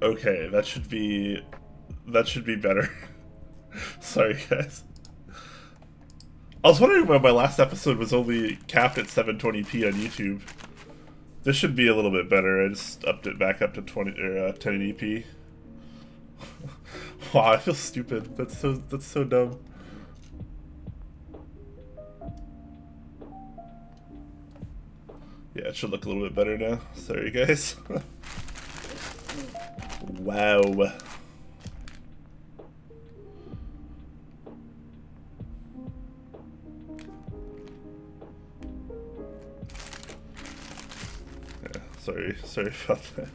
Okay, that should be better. Sorry, guys. I was wondering why my last episode was only capped at 720p on YouTube. This should be a little bit better. I just upped it back up to 1080p. Wow, I feel stupid. That's so dumb. Yeah, it should look a little bit better now. Sorry, guys. Wow. Yeah, sorry about that.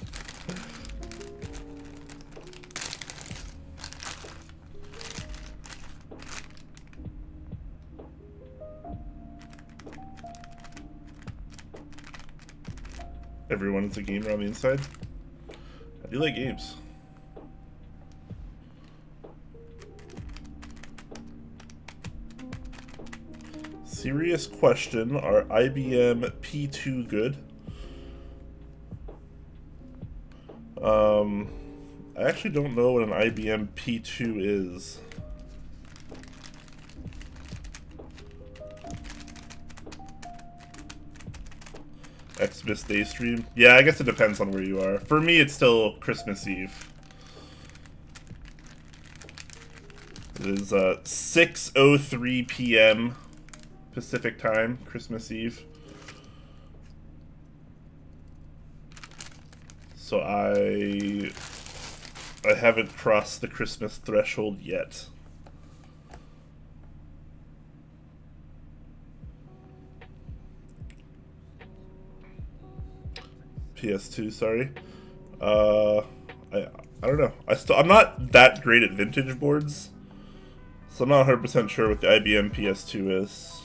Everyone's a gamer on the inside. I do like games. Serious question, are IBM P2 good? I actually don't know what an IBM P2 is. Xmas Day stream? Yeah, I guess it depends on where you are. For me, it's still Christmas Eve. It is 6:03 p.m. Pacific time, Christmas Eve. So I haven't crossed the Christmas threshold yet. PS2, sorry. I don't know. I'm not that great at vintage boards, so I'm not 100% sure what the IBM PS2 is.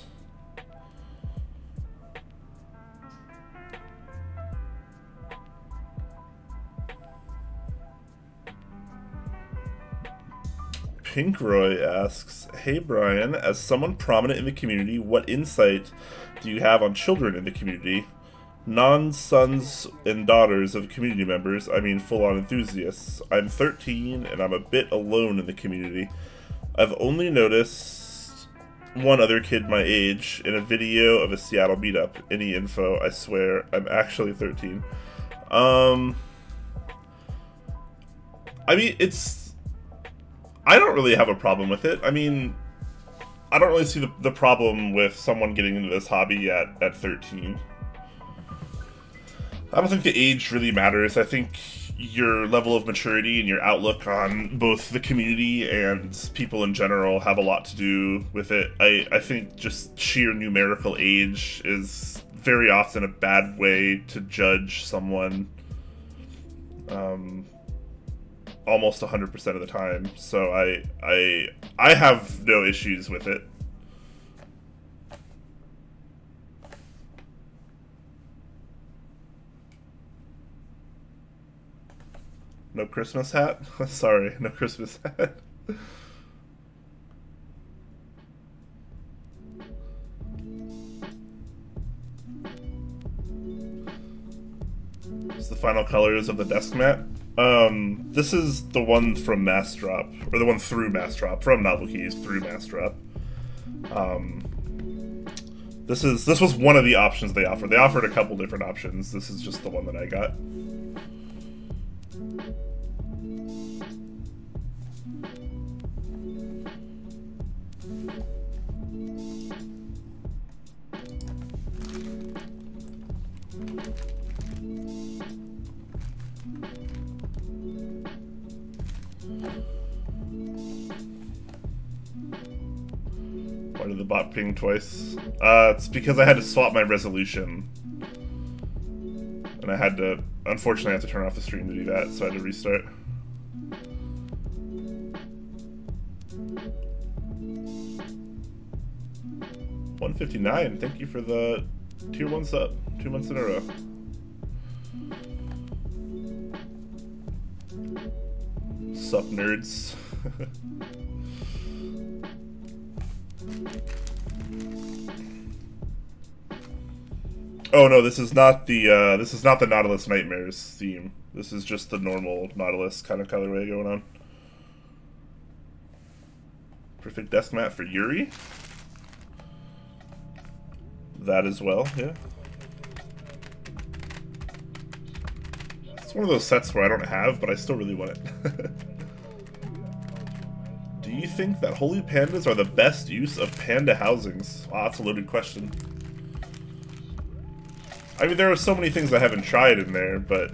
Pinkroy asks, "Hey Brian, as someone prominent in the community, what insight do you have on children in the community? Non-sons and daughters of community members, I mean full-on enthusiasts. I'm 13 and I'm a bit alone in the community. I've only noticed one other kid my age in a video of a Seattle meetup. Any info? I swear, I'm actually 13. I mean, I don't really have a problem with it. I mean, I don't really see the problem with someone getting into this hobby at 13. I don't think the age really matters. I think your level of maturity and your outlook on both the community and people in general have a lot to do with it. I think just sheer numerical age is very often a bad way to judge someone. Almost 100% of the time, so I have no issues with it. No Christmas hat? Sorry, no Christmas hat. It's the final colors of the desk mat. This is the one from Mass Drop, or the one through Mass Drop, from Novel Keys through Mass Drop. This was one of the options they offered. They offered a couple different options. This is just the one that I got. Why did the bot ping twice? It's because I had to swap my resolution. And I had to, unfortunately, I had to turn off the stream to do that, so I had to restart. $159, thank you for the tier 1 sub, 2 months in a row. Sup, nerds. Oh no, this is not the Nautilus Nightmares theme. This is just the normal Nautilus kind of colorway going on. Perfect desk mat for Yuri. That as well, yeah. It's one of those sets where I don't have, but I still really want it. Do you think that holy pandas are the best use of panda housings? Wow, that's a loaded question. I mean, there are so many things I haven't tried in there, but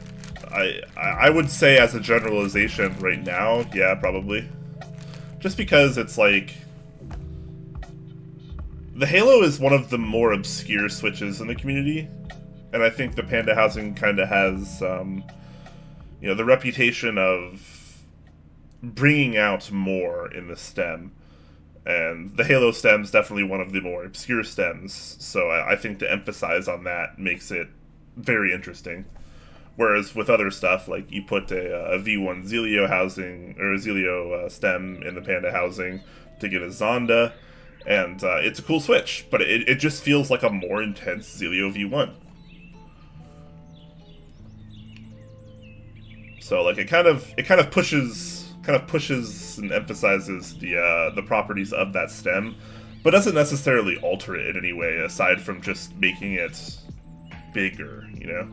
I would say as a generalization right now, yeah, probably. Just because it's like... The Halo is one of the more obscure switches in the community, and I think the panda housing kind of has, you know, the reputation of bringing out more in the stem. And the Halo stem's definitely one of the more obscure stems, so I think to emphasize on that makes it very interesting. Whereas with other stuff, like you put a V1 Zelio housing, or a Zelio stem in the Panda housing to get a Zonda, and it's a cool switch, but it just feels like a more intense Zelio V1. So like it kind of pushes and emphasizes the properties of that stem, but doesn't necessarily alter it in any way aside from just making it bigger, you know?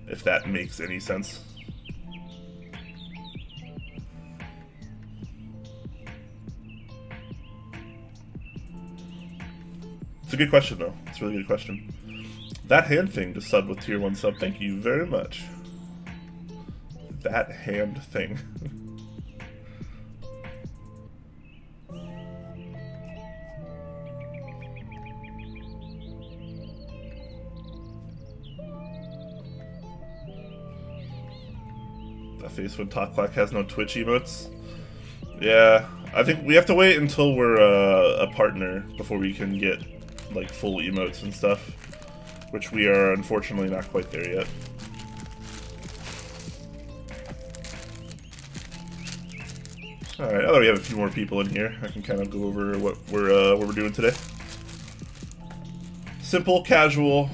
If that makes any sense. It's a good question, though. It's a really good question. That hand thing to sub with tier 1 sub. Thank you very much. That hand thing. That face when Clack has no Twitch emotes. Yeah, I think we have to wait until we're a partner before we can get like full emotes and stuff, which we are unfortunately not quite there yet. Alright, now that we have a few more people in here, I can kind of go over what we're doing today. Simple, casual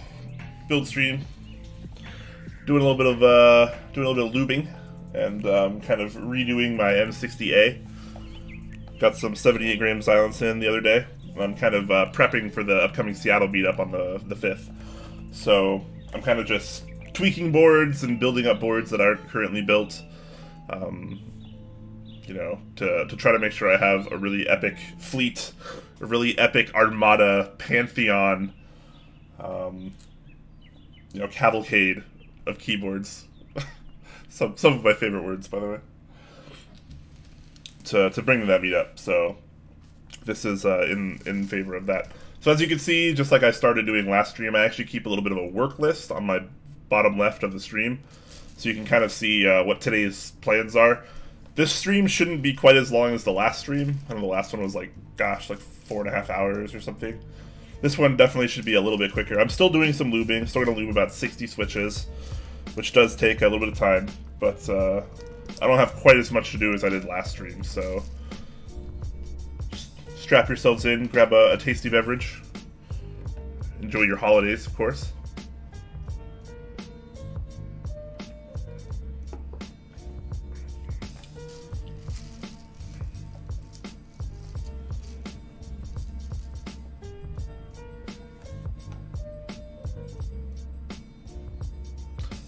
build stream. Doing a little bit of lubing and kind of redoing my M60A. Got some 78 gram silence in the other day. I'm kind of prepping for the upcoming Seattle meetup on the 5th. So I'm kind of just tweaking boards and building up boards that aren't currently built. You know, to try to make sure I have a really epic fleet, a really epic armada, pantheon, you know, cavalcade of keyboards. some of my favorite words, by the way. To bring that meetup. So this is in favor of that. So as you can see, just like I started doing last stream, I actually keep a little bit of a work list on my bottom left of the stream, so you can kind of see what today's plans are. This stream shouldn't be quite as long as the last stream. I know the last one was like, gosh, like 4.5 hours or something. This one definitely should be a little bit quicker. I'm still doing some lubing, still going to lube about 60 switches, which does take a little bit of time, but I don't have quite as much to do as I did last stream, so just strap yourselves in, grab a tasty beverage, enjoy your holidays, of course.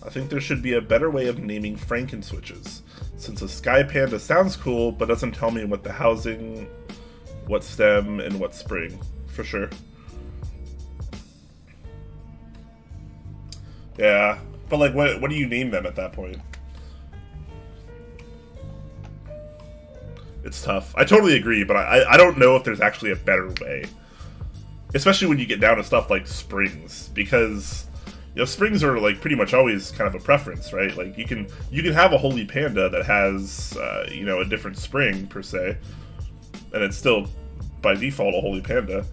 I think there should be a better way of naming Franken switches, since a Sky Panda sounds cool, but doesn't tell me what the housing, what stem, and what spring, for sure. Yeah, but like, what do you name them at that point? It's tough. I totally agree, but I don't know if there's actually a better way. Especially when you get down to stuff like springs, because... you know, springs are like pretty much always kind of a preference, right? Like you can have a holy panda that has you know, a different spring per se, and it's still by default a holy panda.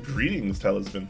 Greetings, Talisman.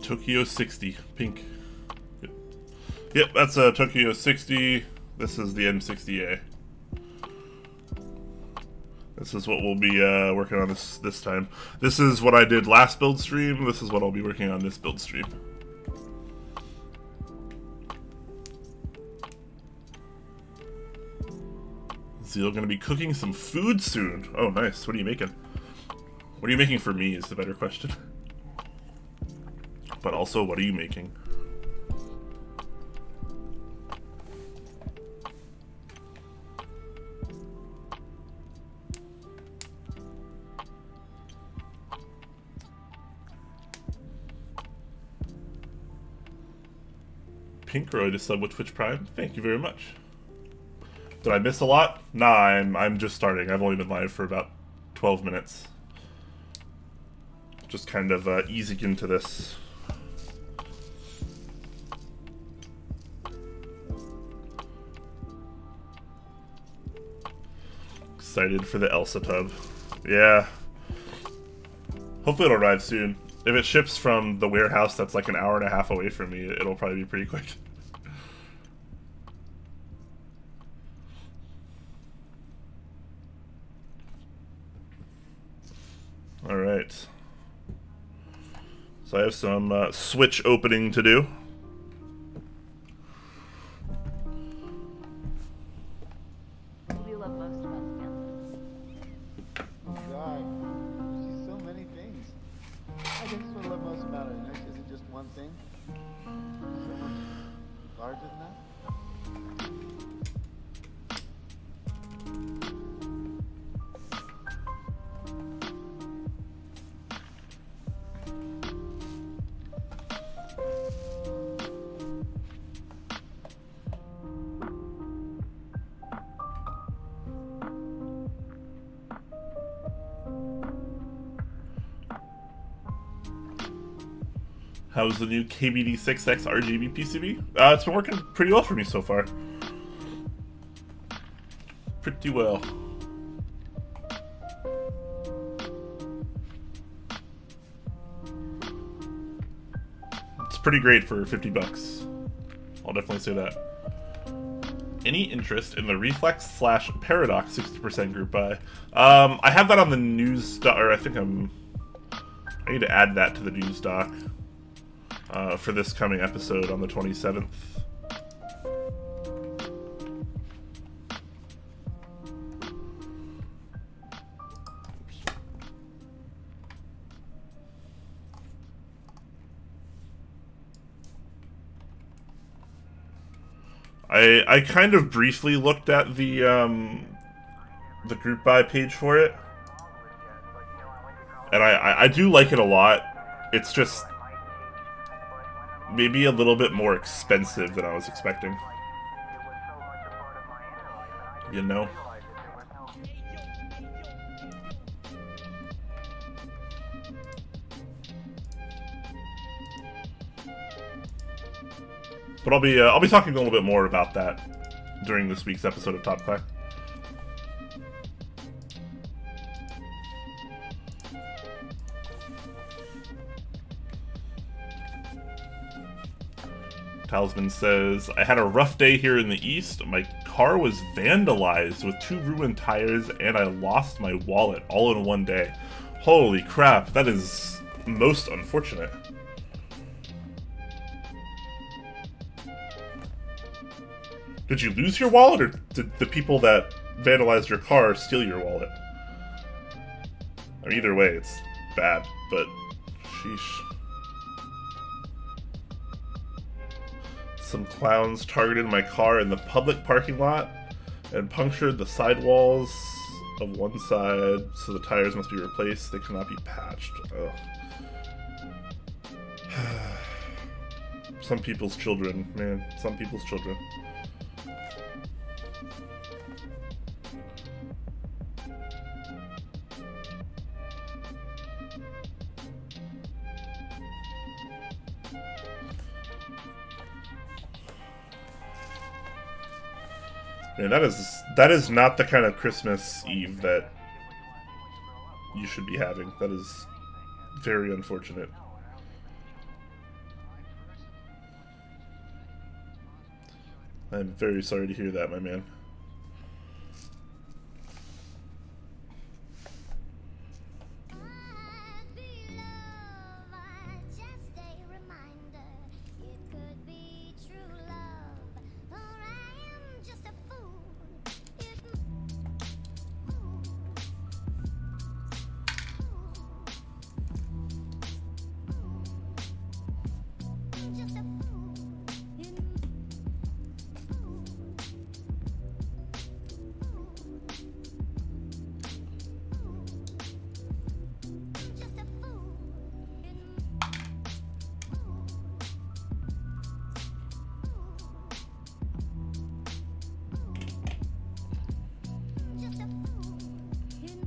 Tokyo 60, pink. Yep, that's a Tokyo 60. This is the M60A. This is what we'll be working on this time. This is what I did last build stream. This is what I'll be working on this build stream. Zeal gonna be cooking some food soon. Oh, nice. What are you making? What are you making for me is the better question. But also, what are you making? Pink Roy to sub with Twitch Prime. Thank you very much. Did I miss a lot? Nah, I'm just starting. I've only been live for about 12 minutes. Just kind of easing into this. Excited for the Elsa tub. Yeah. Hopefully it'll arrive soon. If it ships from the warehouse that's like an hour and a half away from me, it'll probably be pretty quick. Alright. So I have some Switch opening to do. What do you love most about the family? Oh God, there's so many things. I guess what I love most about it isn't just one thing. So much larger than that. How's the new KBD6X RGB PCB? It's been working pretty well for me so far. Pretty well. It's pretty great for 50 bucks. I'll definitely say that. Any interest in the Reflex / Paradox 60% group buy? I have that on the news doc, or I think I need to add that to the news doc. For this coming episode on the 27th. I kind of briefly looked at the group buy page for it, and I do like it a lot. It's just maybe a little bit more expensive than I was expecting. You know? But I'll be talking a little bit more about that during this week's episode of Top Clack. Talisman says, I had a rough day here in the east. My car was vandalized with 2 ruined tires and I lost my wallet all in one day. Holy crap, that is most unfortunate. Did you lose your wallet, or did the people that vandalized your car steal your wallet? Or either way, it's bad, but sheesh. Some clowns targeted my car in the public parking lot and punctured the sidewalls of one side, so the tires must be replaced. They cannot be patched. Ugh. Some people's children, man. Some people's children. Man, that is not the kind of Christmas Eve that you should be having. That is very unfortunate. I'm very sorry to hear that, my man.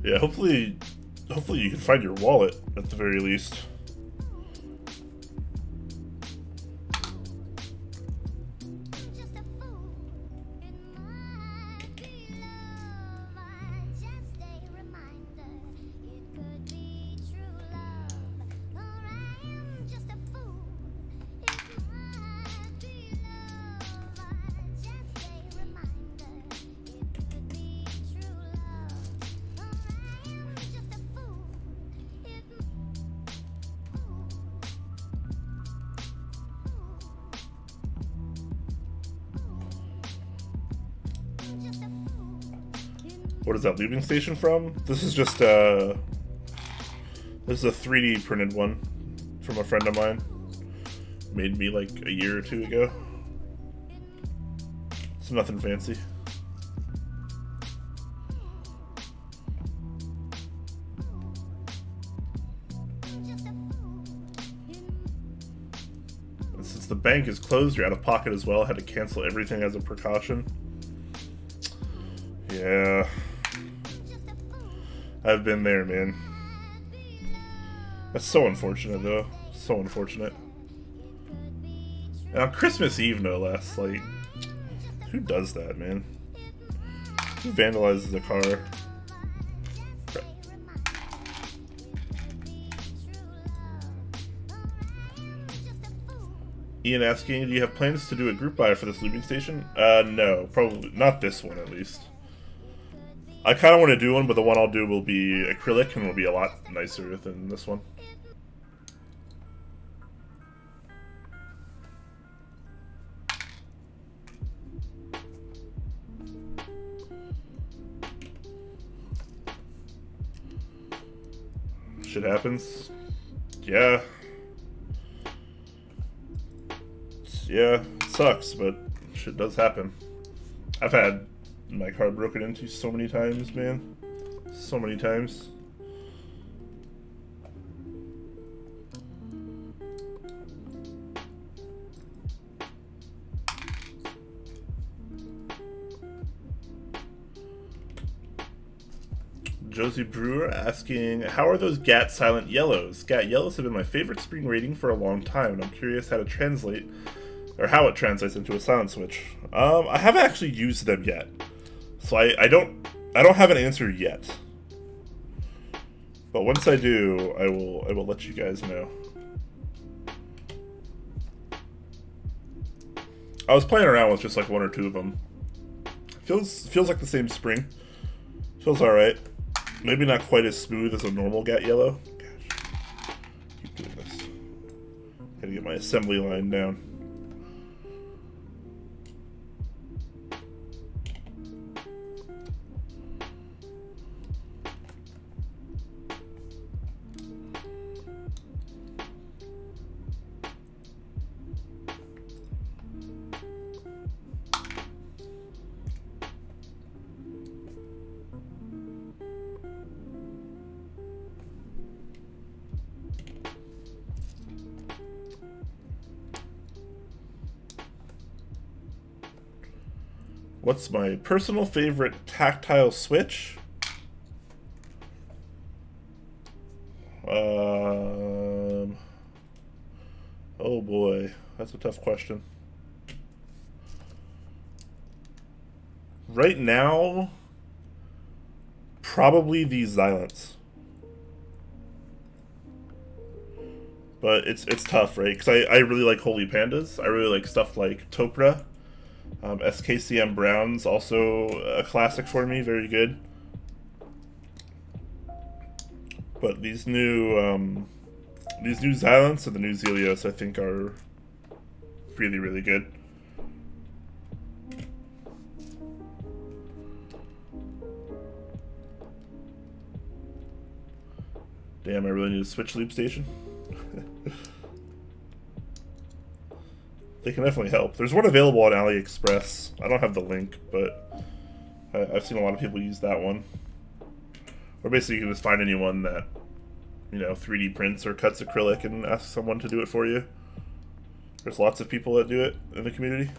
Yeah, hopefully you can find your wallet at the very least. What is that lubing station from? This is just this is a 3D printed one from a friend of mine. Made me like a year or two ago. It's nothing fancy. And since the bank is closed, you're out of pocket as well. I had to cancel everything as a precaution. Yeah. I've been there, man. That's so unfortunate, though. So unfortunate. And on Christmas Eve, no less. Like, who does that, man? Who vandalizes a car? Ian asking, do you have plans to do a group buy for this lubing station? No. Probably not this one, at least. I kind of want to do one, but the one I'll do will be acrylic and will be a lot nicer than this one. Shit happens. Yeah. Yeah, it sucks, but shit does happen. I've had my car broken into so many times, man. So many times. Josie Brewer asking, how are those GAT silent yellows? GAT yellows have been my favorite spring rating for a long time, and I'm curious how to translate, or how it translates into a silent switch. I haven't actually used them yet. So I don't have an answer yet. But once I do, I will let you guys know. I was playing around with just like one or two of them. Feels like the same spring. Feels alright. Maybe not quite as smooth as a normal GAT yellow. Gosh. Keep doing this. Gotta get my assembly line down. What's my personal favorite tactile switch? Oh boy, that's a tough question. Right now, probably the Xylants. But it's tough, right? Because I really like Holy Pandas. I really like stuff like Topra. SKCM Brown's also a classic for me, very good. But these new Xylants and the new Zelios, I think, are really, really good. Damn, I really need a switch loop station. They can definitely help. There's one available on AliExpress. I don't have the link, but I've seen a lot of people use that one. Or basically you can just find anyone that, you know, 3D prints or cuts acrylic and ask someone to do it for you. There's lots of people that do it in the community.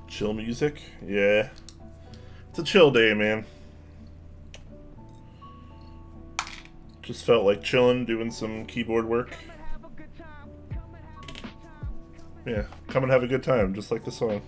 Chill music? Yeah. It's a chill day, man. Just felt like chilling, doing some keyboard work. Yeah, come and have a good time, just like the song.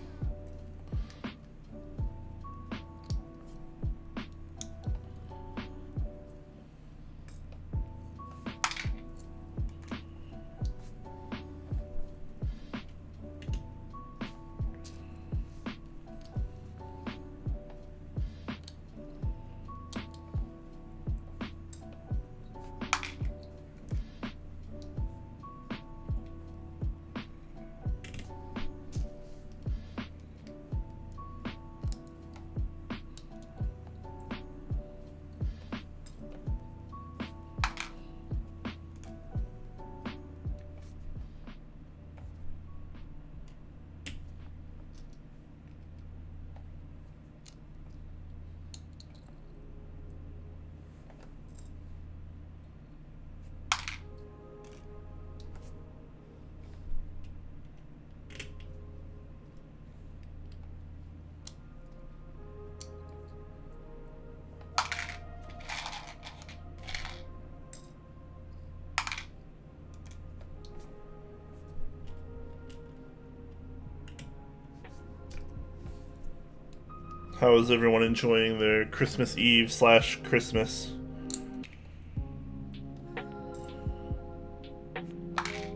How is everyone enjoying their Christmas Eve / Christmas?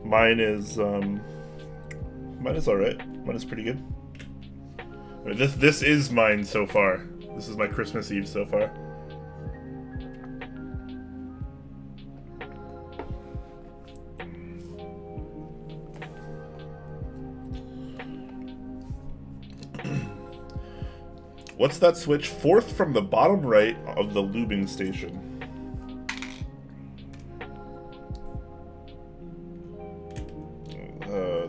Mine is alright. Mine is pretty good. I mean, this is mine so far. This is my Christmas Eve so far. What's that switch? Fourth from the bottom right of the lubing station.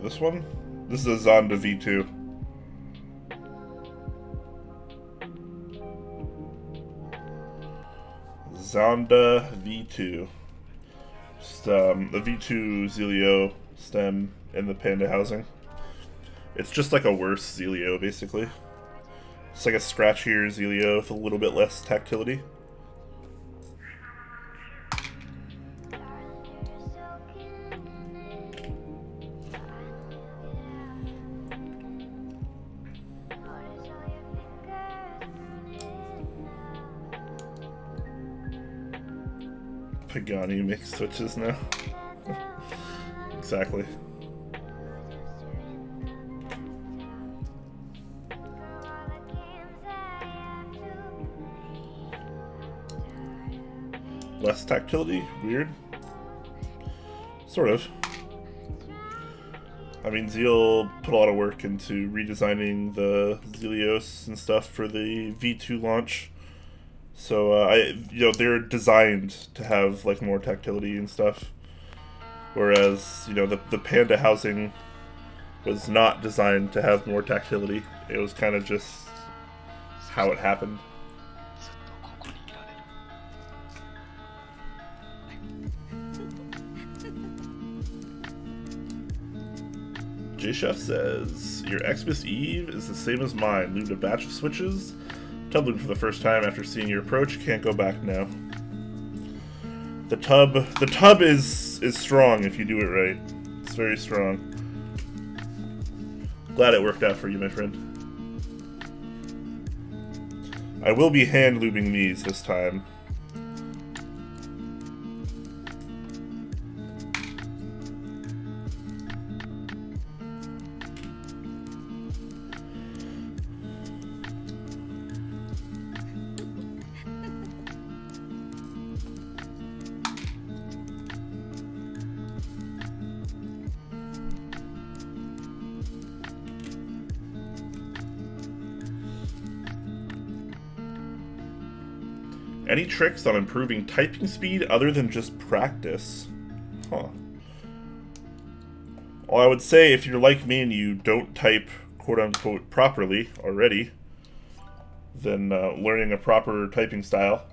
This one? This is a Zonda V2. Zonda V2. Just the V2 Zelio stem in the Panda housing. It's just like a worse Zelio, basically. It's like a scratchier Zelio with a little bit less tactility. Pagani makes switches now. Exactly. Less tactility? Weird. Sort of. I mean, Zeal put a lot of work into redesigning the Zelios and stuff for the V2 launch. So, they're designed to have, like, more tactility and stuff. Whereas, the Panda housing was not designed to have more tactility. It was kind of just how it happened. J-Chef says, your Xmas Eve is the same as mine. Loomed a batch of switches. Tubbed for the first time after seeing your approach. Can't go back now. The tub is strong if you do it right. It's very strong. Glad it worked out for you, my friend. I will be hand lubing these this time. Any tricks on improving typing speed other than just practice? Huh. Well, I would say if you're like me and you don't type quote-unquote properly already, then learning a proper typing style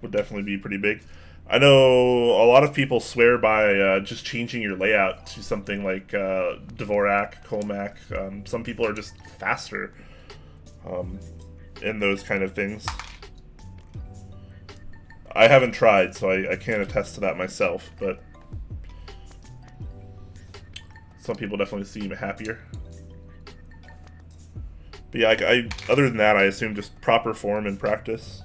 would definitely be pretty big. I know a lot of people swear by just changing your layout to something like Dvorak, Comac. Some people are just faster in those kind of things. I haven't tried, so I can't attest to that myself, but some people definitely seem happier. But yeah, other than that, I assume just proper form and practice.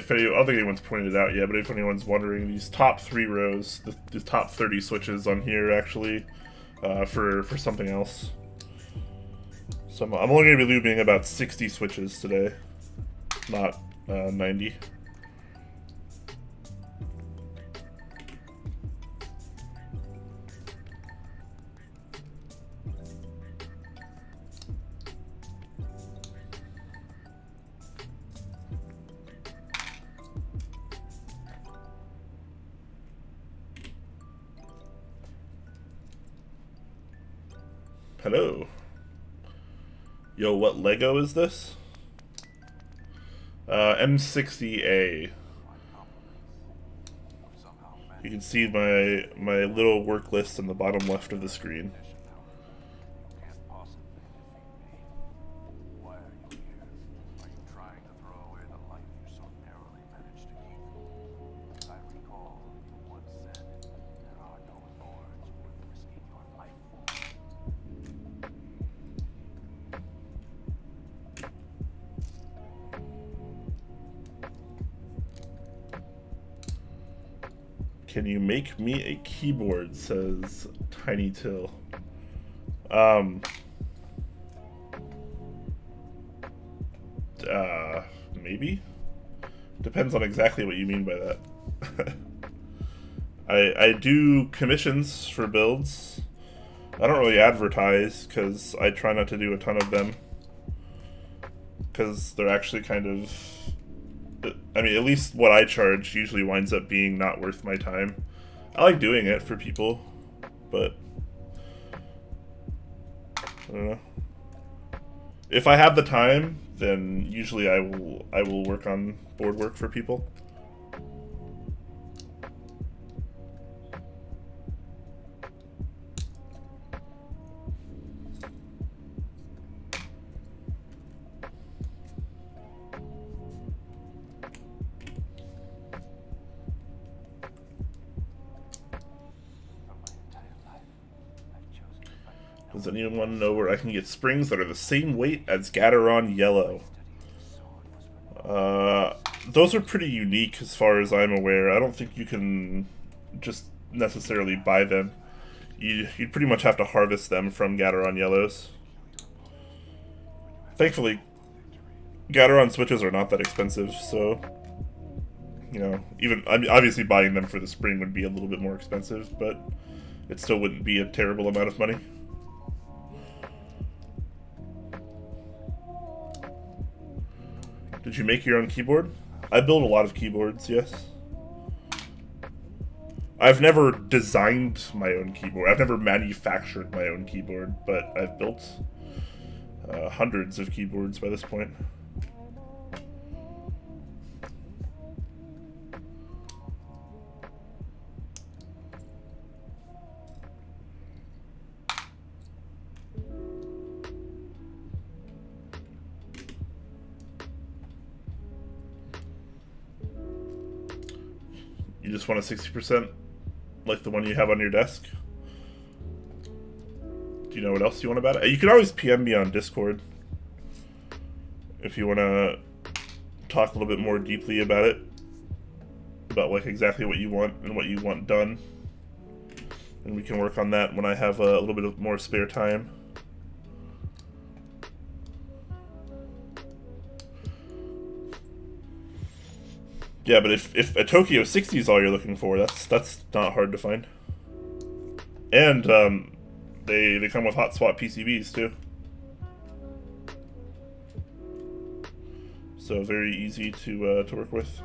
I don't think anyone's pointed it out yet, but if anyone's wondering, these top 3 rows, the top 30 switches on here actually, for something else. So I'm only going to be lubing about 60 switches today, not 90. Hello. Yo, what Lego is this? M60A. You can see my little work list in the bottom left of the screen. Can you make me a keyboard, says Tiny Till. Maybe? Depends on exactly what you mean by that. I do commissions for builds. I don't really advertise, because I try not to do a ton of them. Because they're actually kind of... I mean, at least what I charge usually winds up being not worth my time. I like doing it for people, but I don't know. If I have the time, then usually I will work on board work for people. Does anyone know where I can get springs that are the same weight as Gateron Yellow? Those are pretty unique as far as I'm aware. I don't think you can just necessarily buy them. You'd pretty much have to harvest them from Gateron Yellows. Thankfully, Gateron switches are not that expensive, so, you know, even, I mean, obviously buying them for the spring would be a little bit more expensive, but it still wouldn't be a terrible amount of money. Did you make your own keyboard? I build a lot of keyboards, yes. I've never designed my own keyboard. I've never manufactured my own keyboard, but I've built hundreds of keyboards by this point. You just want a 60% like the one you have on your desk? Do you know what else you want about it? You can always PM me on Discord if you want to talk a little bit more deeply about it, about like exactly what you want and what you want done, and we can work on that when I have a little bit of more spare time. Yeah, but if a Tokyo 60 is all you're looking for, that's not hard to find. And they come with hot swap PCBs too, so very easy to work with.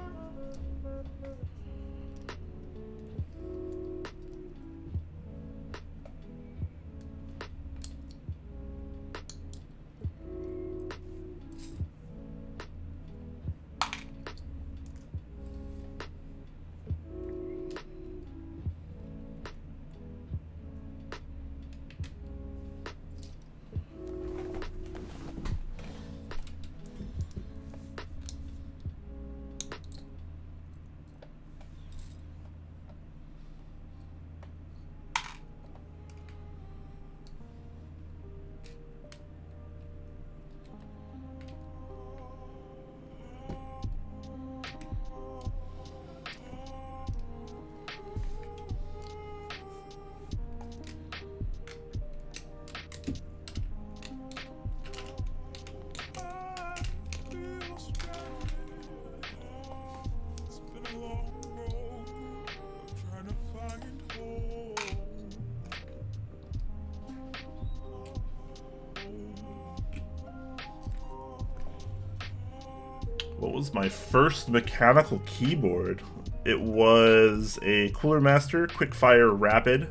What was my first mechanical keyboard? It was a Cooler Master Quickfire Rapid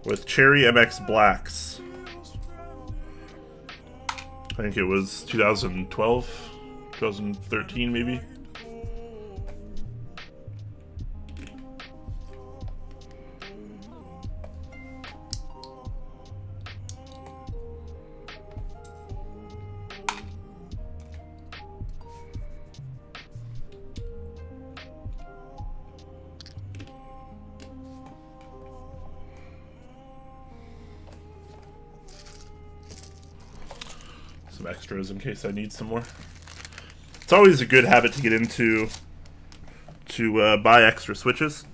with Cherry MX Blacks. I think it was 2012, 2013 maybe. Some extras in case I need some more. It's always a good habit to get into to buy extra switches.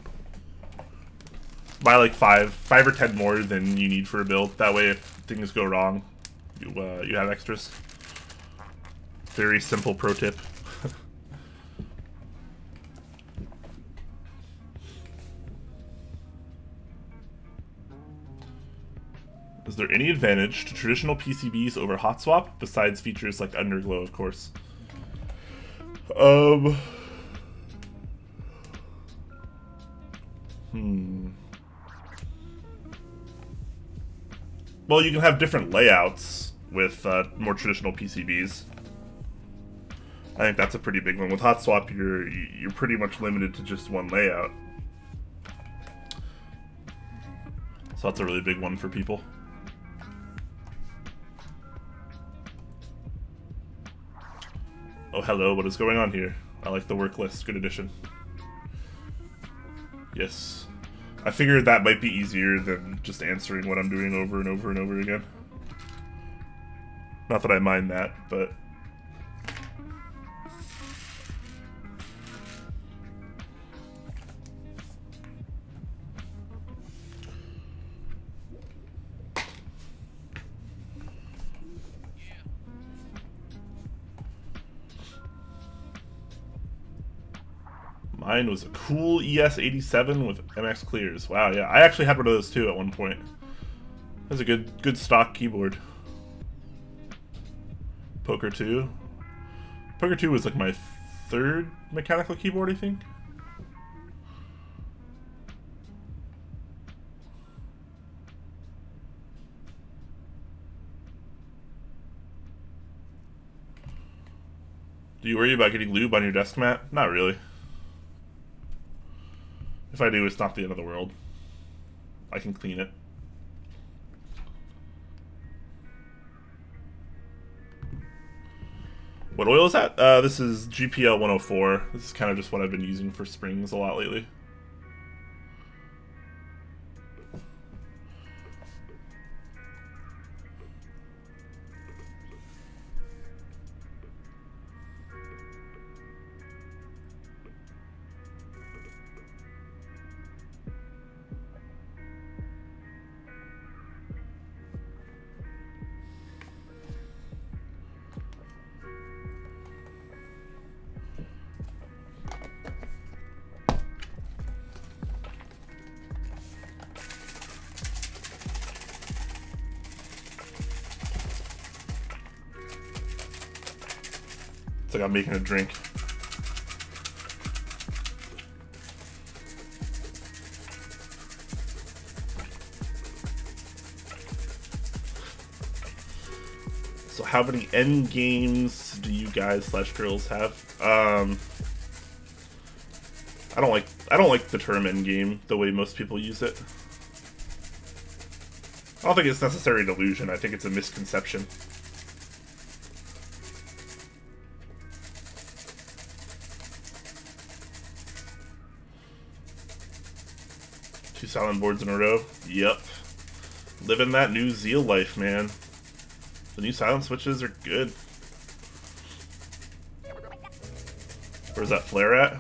Buy like five or 10 more than you need for a build. That way, if things go wrong, you have extras. Very simple pro tip. Is there any advantage to traditional PCBs over hot swap, besides features like underglow, of course? Well, you can have different layouts with more traditional PCBs. I think that's a pretty big one. With hot swap, you're pretty much limited to just one layout. So that's a really big one for people. Oh, hello, what is going on here? I like the work list, good addition. Yes. I figured that might be easier than just answering what I'm doing over and over and over again. Not that I mind that, but... Mine was a cool ES87 with MX clears. Wow, yeah. I actually had one of those too at one point. That was a good stock keyboard. Poker 2. Poker 2 was like my third mechanical keyboard, I think. Do you worry about getting lube on your desk mat? Not really. If I do, it's not the end of the world. I can clean it. What oil is that? This is GPL 104. This is kind of just what I've been using for springs a lot lately. It's like I'm making a drink. So how many end games do you guys / girls have? I don't like the term end game the way most people use it. I don't think it's necessarily an illusion. I think it's a misconception. Two silent boards in a row. Yep. Living that new Zeal life, man. The new silent switches are good. Where's that flare at?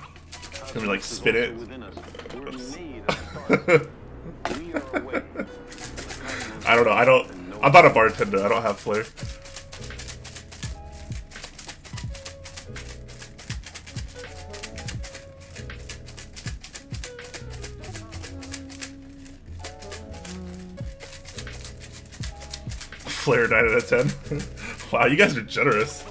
Can we like spin it? I don't know. I'm not a bartender. I don't have flare. Flare 9 out of 10. Wow, you guys are generous.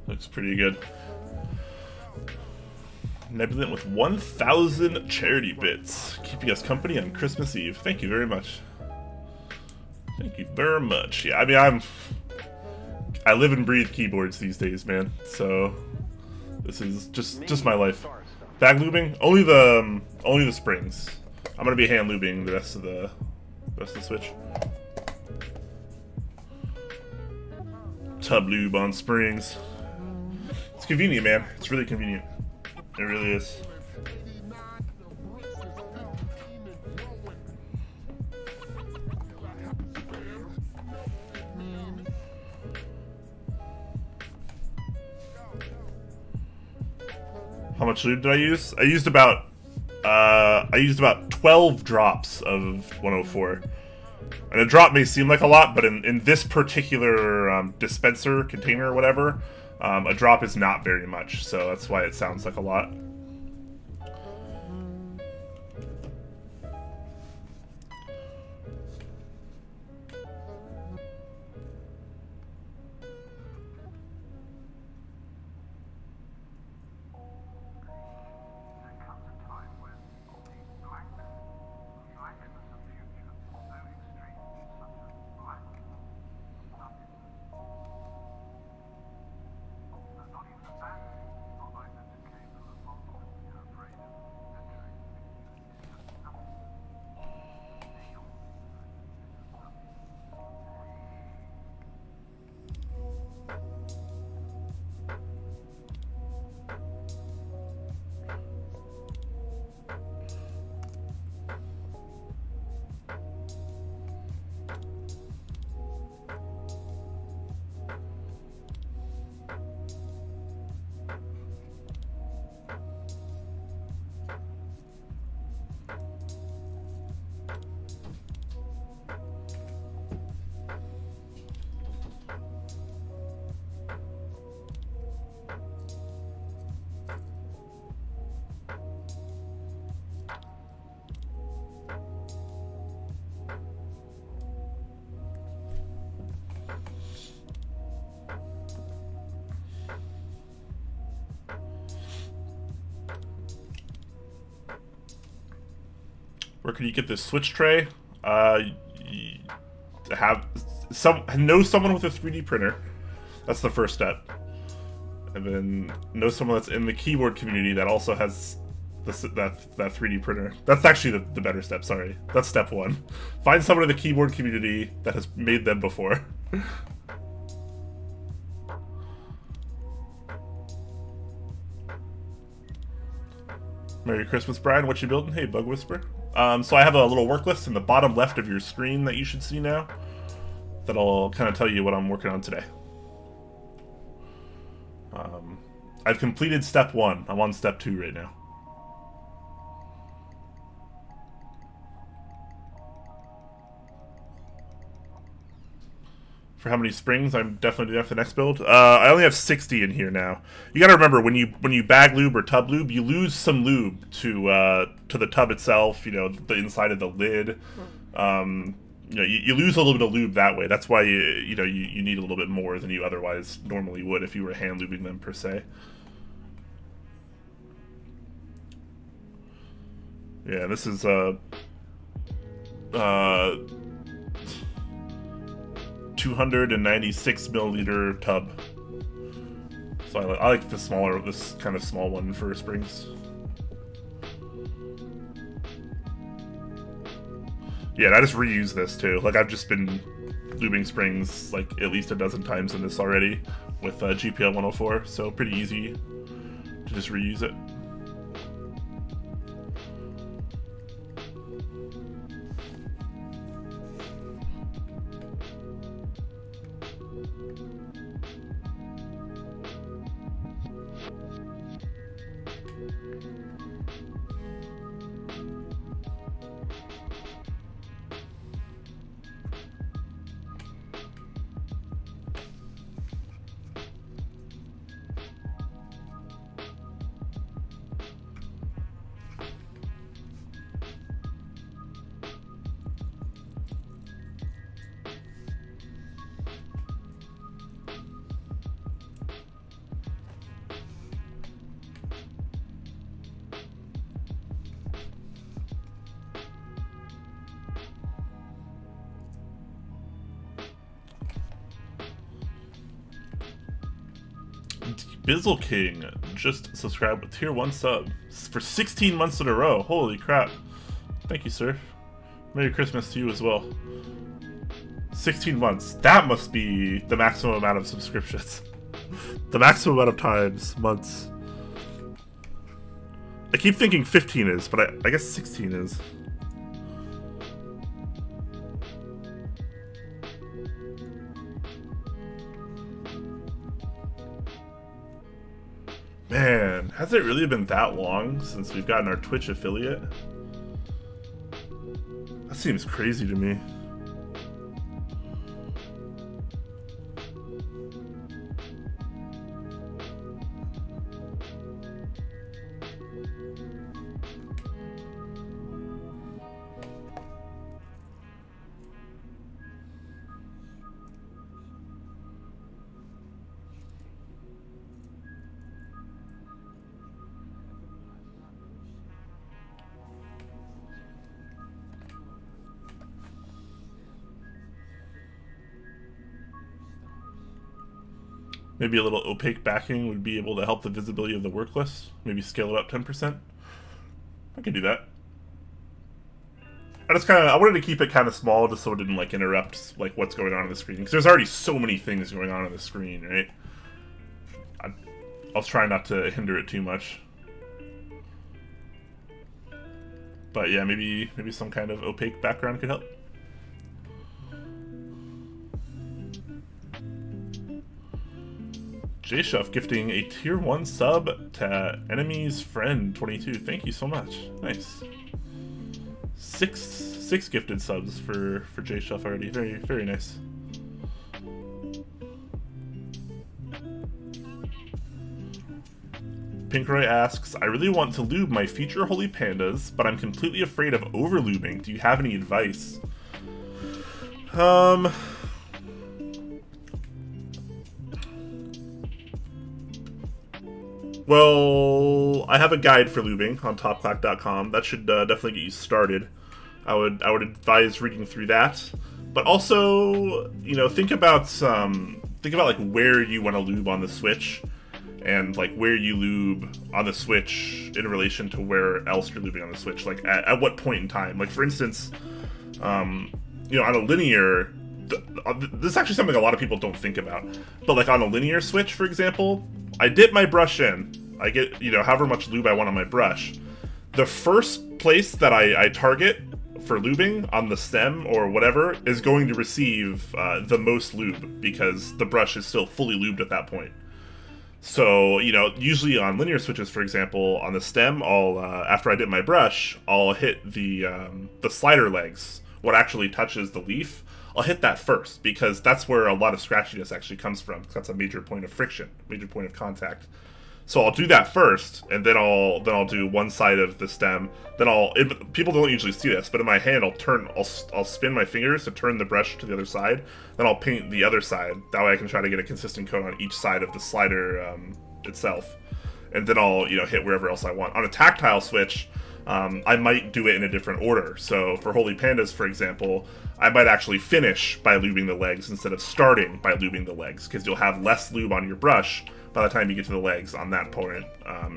Looks pretty good. Nebulant with 1,000 charity bits. Keeping us company on Christmas Eve. Thank you very much. Thank you very much. Yeah, I mean, I live and breathe keyboards these days, man. So this is just my life. Bag lubing? Only the springs. I'm gonna be hand lubing the rest of the switch. Tub lube on springs. It's convenient, man. It's really convenient. It really is. How much lube did I use? I used about 12 drops of 104. And a drop may seem like a lot, but in this particular dispenser, container, or whatever, a drop is not very much, so that's why it sounds like a lot. Where can you get this switch tray? Know someone with a 3D printer. That's the first step. And then know someone that's in the keyboard community that also has that 3D printer. That's actually the better step, sorry. That's step 1. Find someone in the keyboard community that has made them before. Merry Christmas, Brian. What you building? Hey, Bug Whisper. So I have a little work list in the bottom left of your screen that you should see now. That'll kind of tell you what I'm working on today. I've completed step 1. I'm on step 2 right now. For how many springs? I'm definitely doing that for the next build. I only have 60 in here now. You gotta remember, when you bag lube or tub lube, you lose some lube to the tub itself. You know, the inside of the lid. You know, you lose a little bit of lube that way. That's why you need a little bit more than you otherwise normally would if you were hand lubing them per se. Yeah, this is 296 milliliter tub. So I like this kind of small one for springs. Yeah, and I just reuse this too. Like, I've just been lubing springs like at least a dozen times in this already with GPL 104, so pretty easy to just reuse it. Bizzle King just subscribed with tier 1 sub for 16 months in a row. Holy crap. Thank you, sir. Merry Christmas to you as well. 16 months. That must be the maximum amount of subscriptions. The maximum amount of times, months. I keep thinking 15 is, but I guess 16 is. Man, has it really been that long since we've gotten our Twitch affiliate? That seems crazy to me. Maybe a little opaque backing would be able to help the visibility of the work list. Maybe scale it up 10%. I could do that. I wanted to keep it kind of small just so it didn't like interrupt like what's going on the screen, because there's already so many things going on the screen, right? I'll try not to hinder it too much. But yeah, maybe some kind of opaque background could help. J-Shuff gifting a tier 1 sub to Enemy's Friend 22. Thank you so much. Nice. Six gifted subs for J-Shuff already. Very, very nice. Pinkroy asks, I really want to lube my future holy pandas, but I'm completely afraid of over-lubing. Do you have any advice? Well, I have a guide for lubing on topclack.com. That should definitely get you started. I would advise reading through that. But also, you know, think about like where you want to lube on the Switch, and like where you lube on the Switch in relation to where else you're lubing on the Switch. Like at what point in time. Like for instance, you know, on a linear, this is actually something a lot of people don't think about. But like on a linear Switch, for example, I dip my brush in. I get, you know, however much lube I want on my brush. The first place that I target for lubing on the stem or whatever is going to receive the most lube, because the brush is still fully lubed at that point. So, you know, usually on linear switches, for example, on the stem, I'll after I dip my brush, I'll hit the slider legs, what actually touches the leaf. I'll hit that first, because that's where a lot of scratchiness actually comes from, because that's a major point of friction, major point of contact. So I'll do that first, and then I'll do one side of the stem. Then people don't usually see this, but in my hand I'll spin my fingers to turn the brush to the other side. Then I'll paint the other side. That way I can try to get a consistent coat on each side of the slider itself. And then I'll, you know, hit wherever else I want. On a tactile switch, I might do it in a different order. So for Holy Pandas, for example, I might actually finish by lubing the legs instead of starting by lubing the legs, because you'll have less lube on your brush by the time you get to the legs on that point,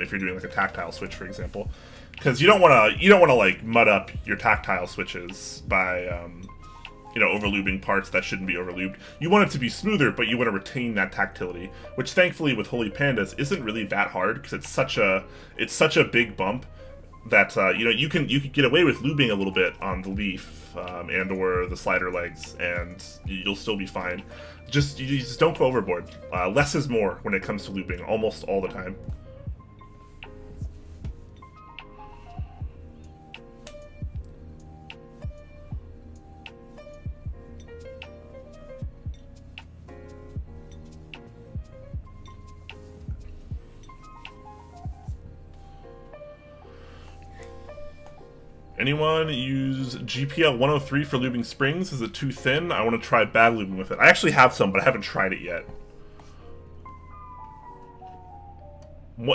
if you're doing like a tactile switch, for example, because you don't want to like mud up your tactile switches by you know, overlubing parts that shouldn't be overlubed. You want it to be smoother, but you want to retain that tactility, which thankfully with Holy Pandas isn't really that hard, because it's such a big bump that you know, you can get away with lubing a little bit on the leaf and or the slider legs, and you'll still be fine. You just don't go overboard. Less is more when it comes to looping, almost all the time. Anyone use GPL 103 for lubing springs? Is it too thin? I want to try bad lubing with it. I actually have some, but I haven't tried it yet.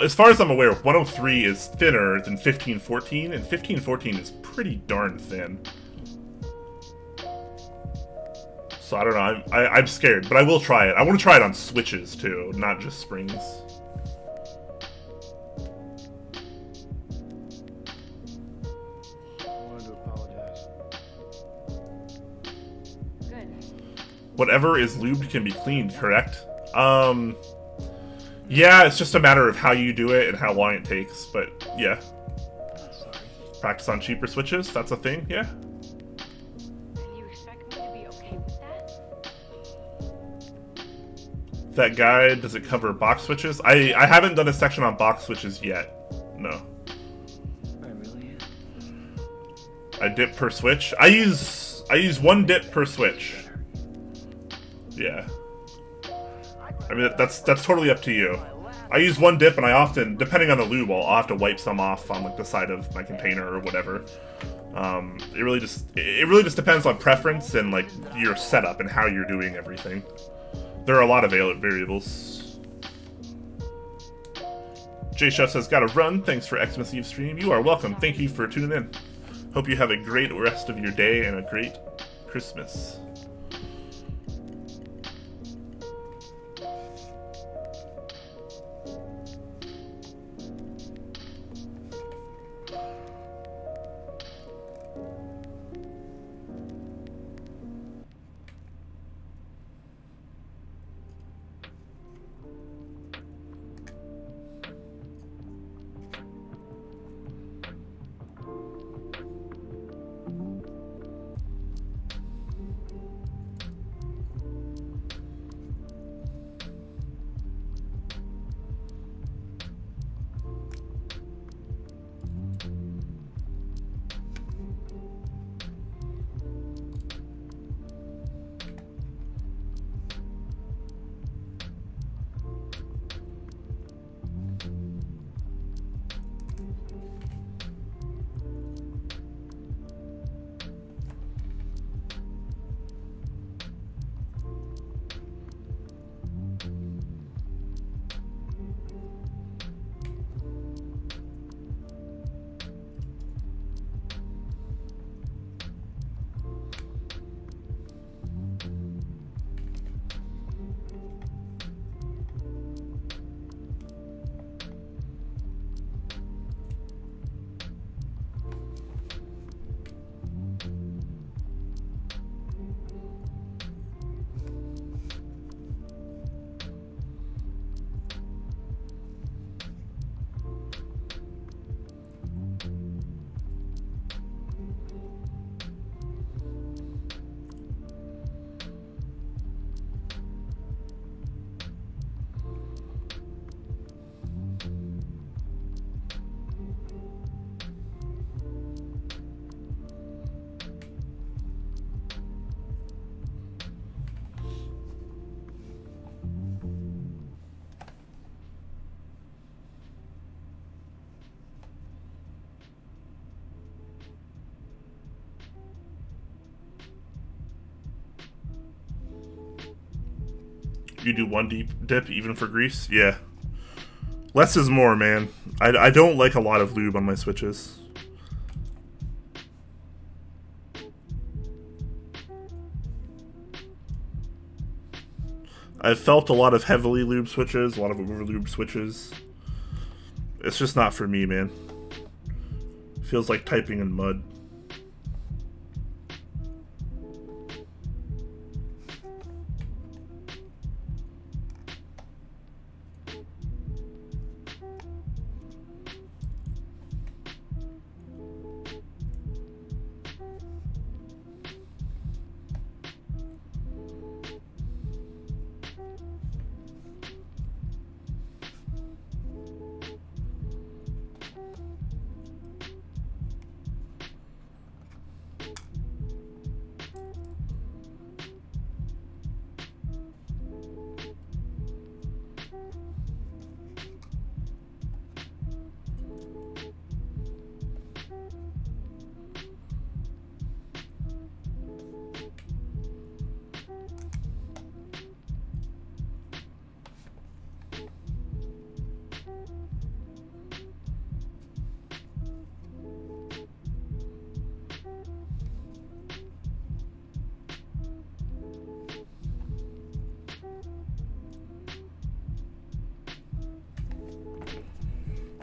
As far as I'm aware, 103 is thinner than 1514, and 1514 is pretty darn thin. So I don't know, I'm scared, but I will try it. I want to try it on switches too, not just springs. Whatever is lubed can be cleaned, correct? Yeah, it's just a matter of how you do it and how long it takes, but yeah. Practice on cheaper switches, that's a thing, yeah. And you expect me to be okay with that? That guide, does it cover box switches? I haven't done a section on box switches yet, no. Really? I dip per switch? I use one dip per switch. Yeah. I mean, that's totally up to you. I use one dip, and I often, depending on the lube, I'll have to wipe some off on like the side of my container or whatever. It really just depends on preference and like your setup and how you're doing everything. There are a lot of variables. Jay Chef says, "Gotta run. Thanks for Xmas Eve stream." You are welcome. Thank you for tuning in. Hope you have a great rest of your day and a great Christmas. You do one deep dip even for grease? Yeah. Less is more, man. I don't like a lot of lube on my switches. I've felt a lot of heavily lube switches, a lot of over lube switches. It's just not for me, man. Feels like typing in mud.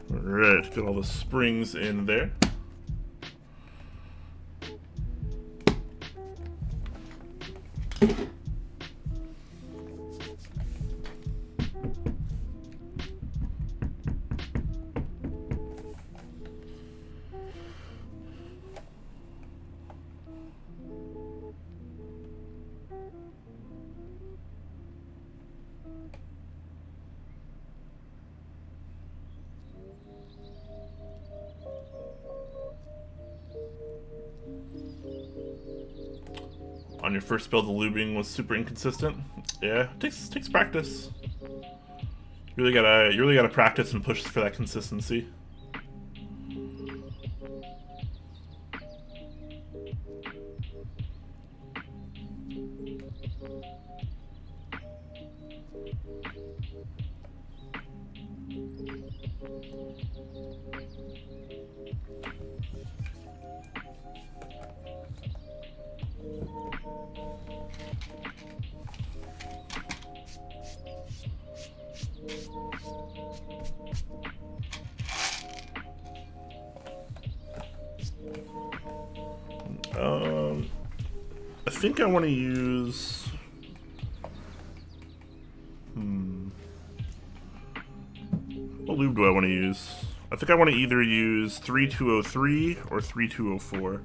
Alright, get all the springs in there. On your first build, the lubing was super inconsistent. Yeah, it takes practice. You really gotta practice and push for that consistency. I think I want to use... What lube do I want to use? I think I want to either use 3203 or 3204.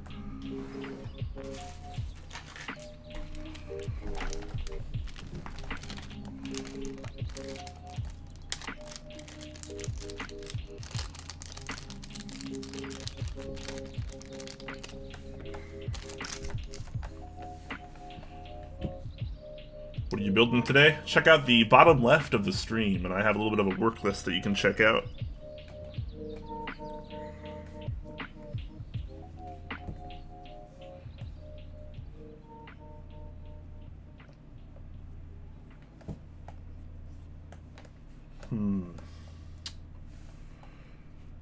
What are you building today? Check out the bottom left of the stream, and I have a little bit of a work list that you can check out.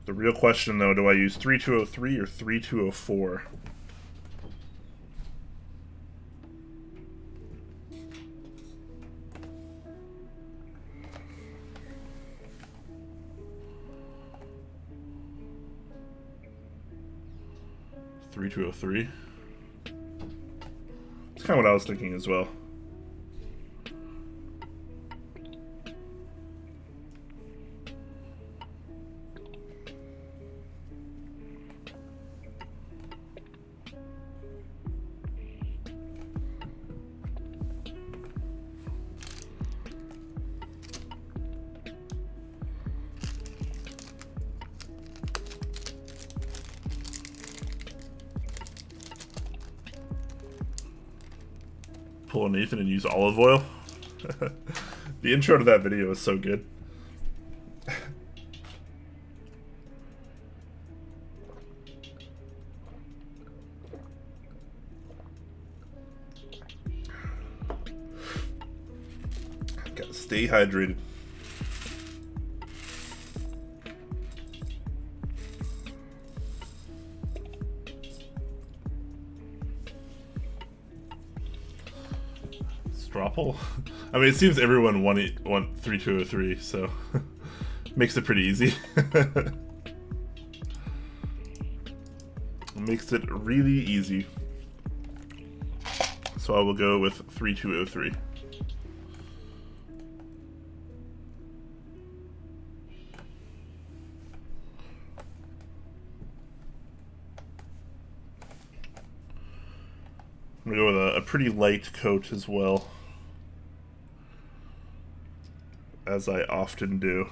The real question, though, do I use 3203 or 3204? It's kind of what I was thinking as well. Pull a Nathan and use olive oil. The intro to that video is so good. Got Stay hydrated. Stropple? I mean, it seems everyone won 3203, so makes it pretty easy. Makes it really easy. So I will go with 3203. I'm gonna go with a pretty light coat as well, as I often do.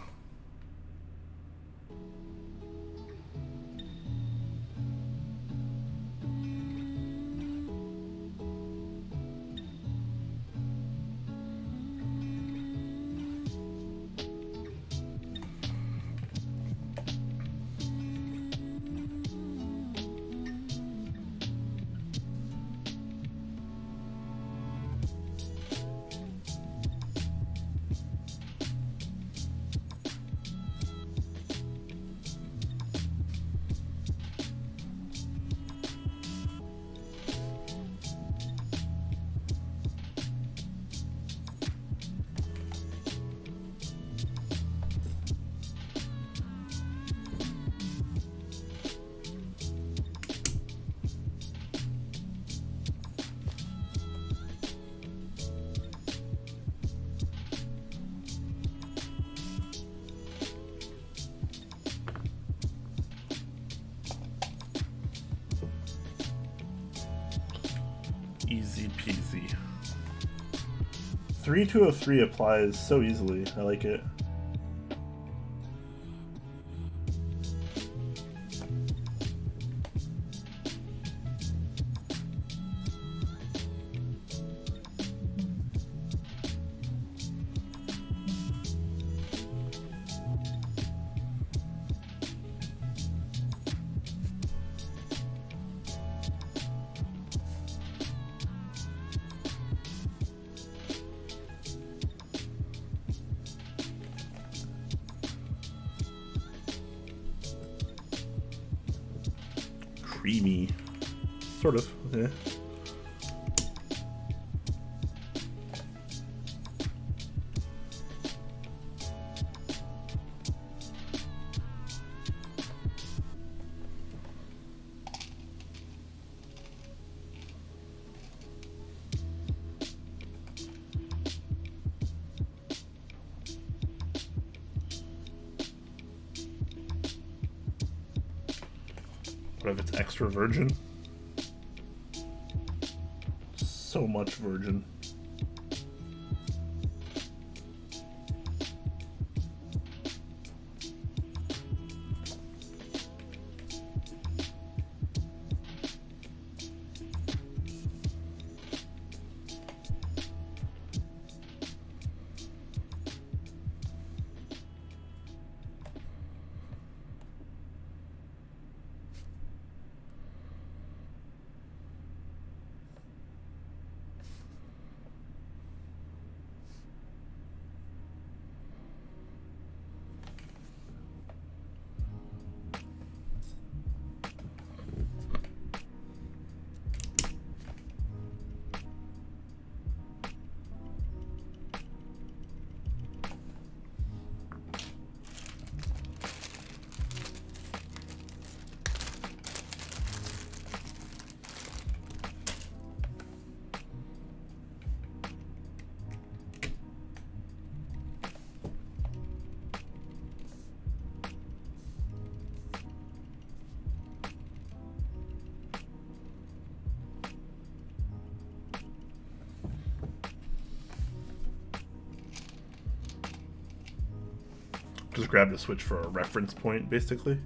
Easy peasy. 3203 applies so easily. I like it. Creamy. Sort of, yeah. What if it's extra virgin? So much virgin. Just grab the switch for a reference point, basically.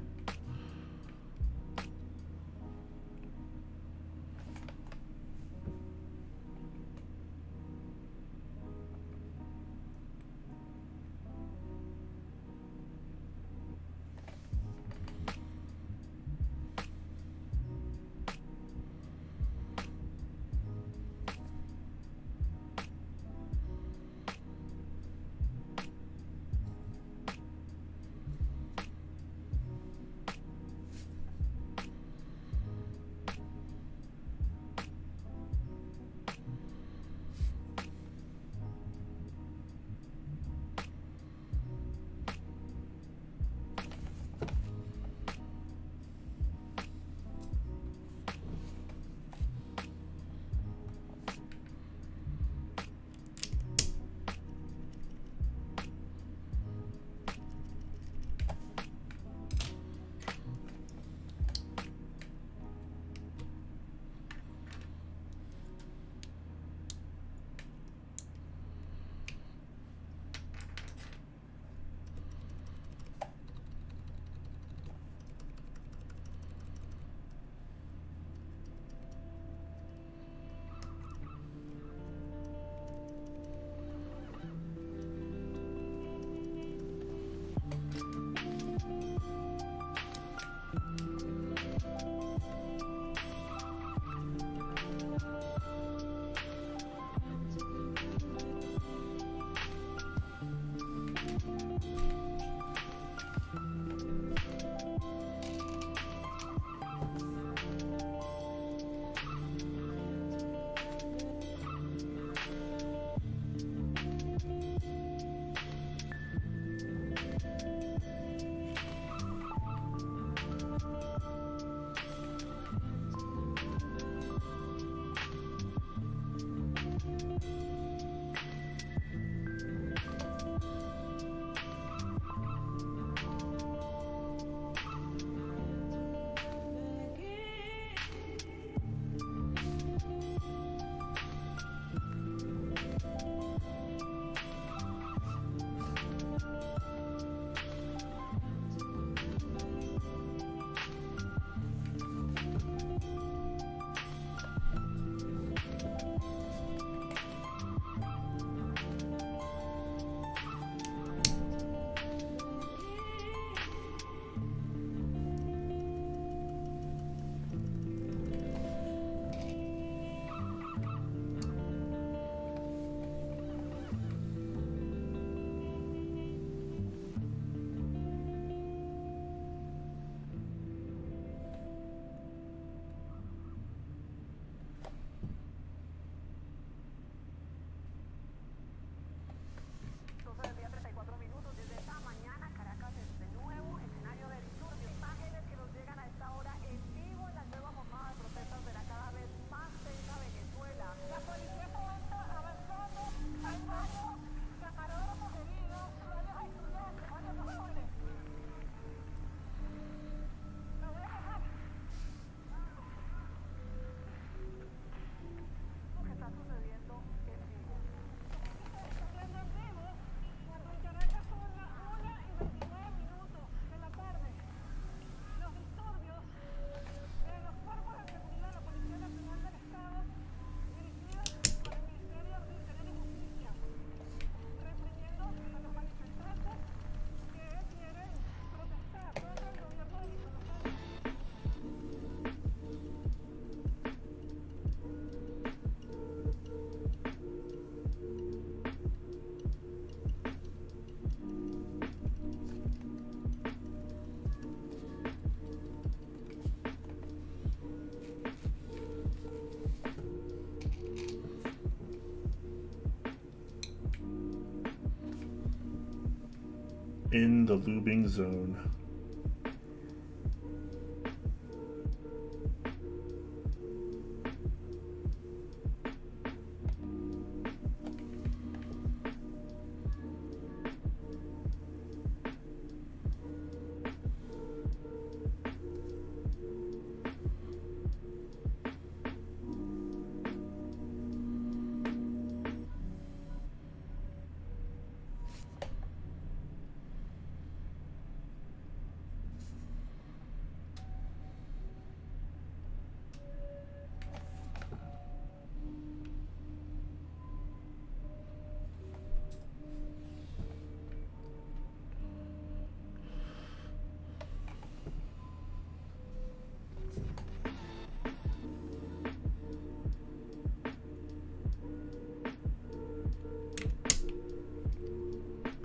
in the lubing zone.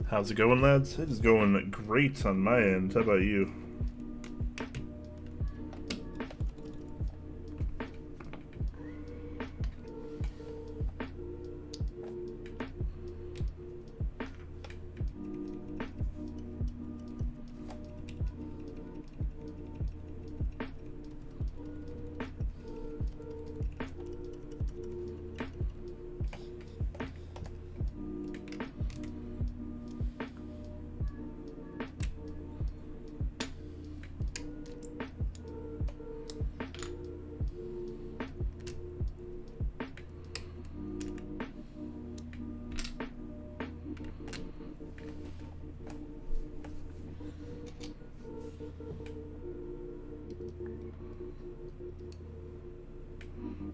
How's it going, lads? It is going great on my end. How about you?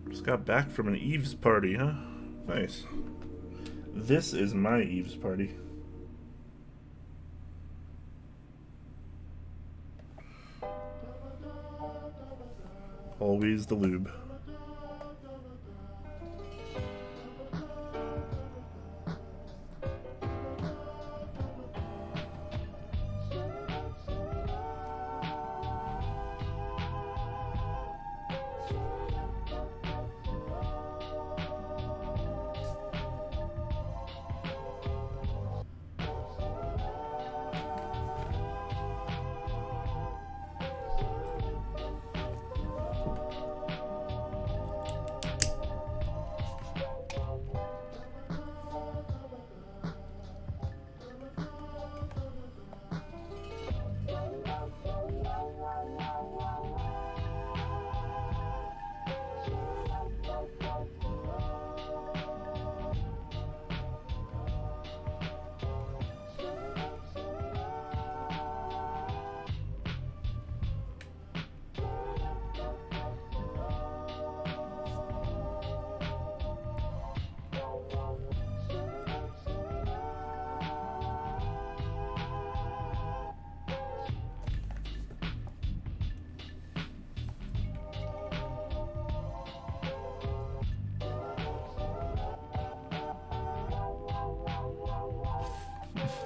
Just got back from an Eve's party, huh? Nice. This is my Eve's party. Always the lube.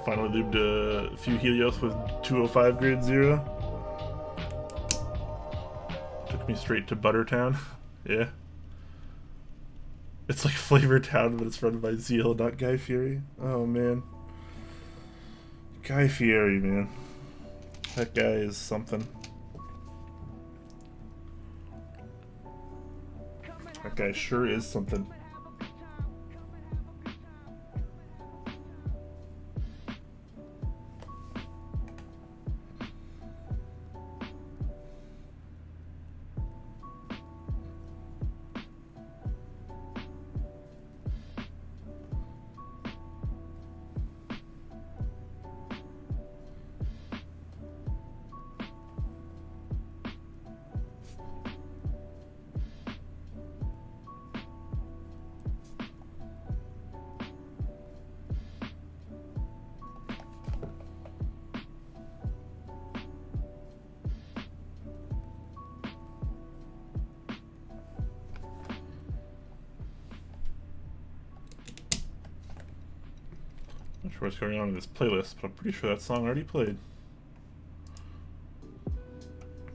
Finally lubed a few Helios with 205 grade 0. Took me straight to Buttertown. Yeah. It's like Flavor Town, but it's run by Zeal, not Guy Fieri. Oh man. Guy Fieri, man. That guy is something. That guy sure is something. Not sure what's going on in this playlist, but I'm pretty sure that song already played.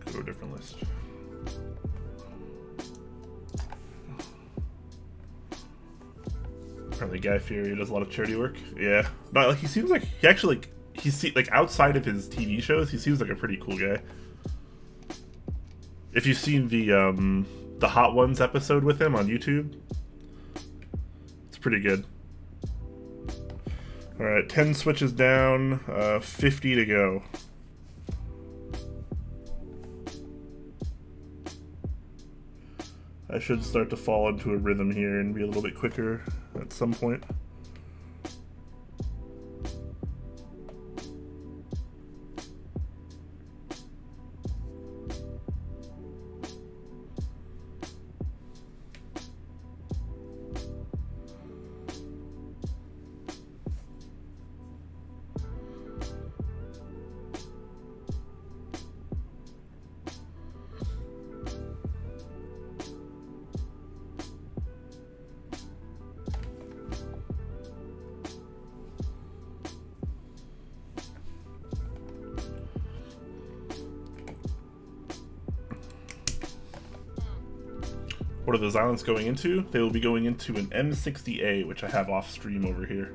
Go to a different list. Apparently Guy Fieri does a lot of charity work. Yeah. Not like he seems like he actually like outside of his TV shows, he seems like a pretty cool guy. If you've seen the Hot Ones episode with him on YouTube, it's pretty good. All right, 10 switches down, 50 to go. I should start to fall into a rhythm here and be a little bit quicker at some point. What are those islands going into? They will be going into an M60A, which I have off stream over here.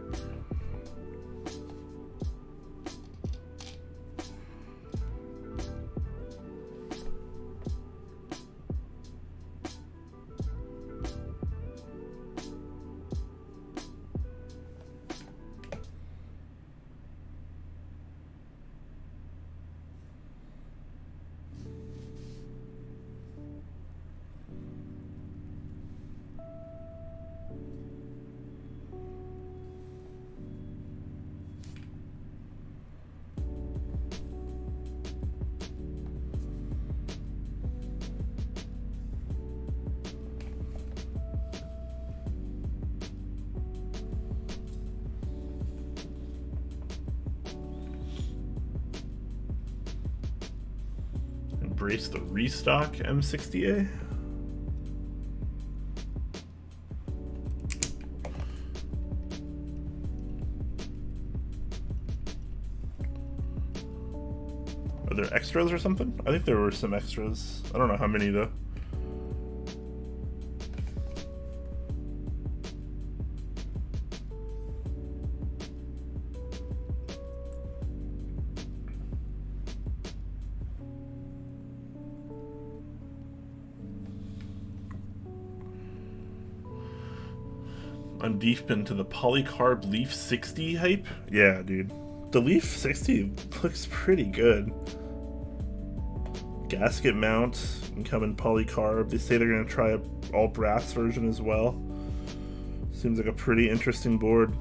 Embrace the restock M60A. Are there extras or something? I think there were some extras. I don't know how many though. I'm deep into the polycarb Leaf 60 hype. Yeah, dude. The Leaf 60 looks pretty good. Gasket mount, incoming polycarb. They say they're going to try a all brass version as well. Seems like a pretty interesting board.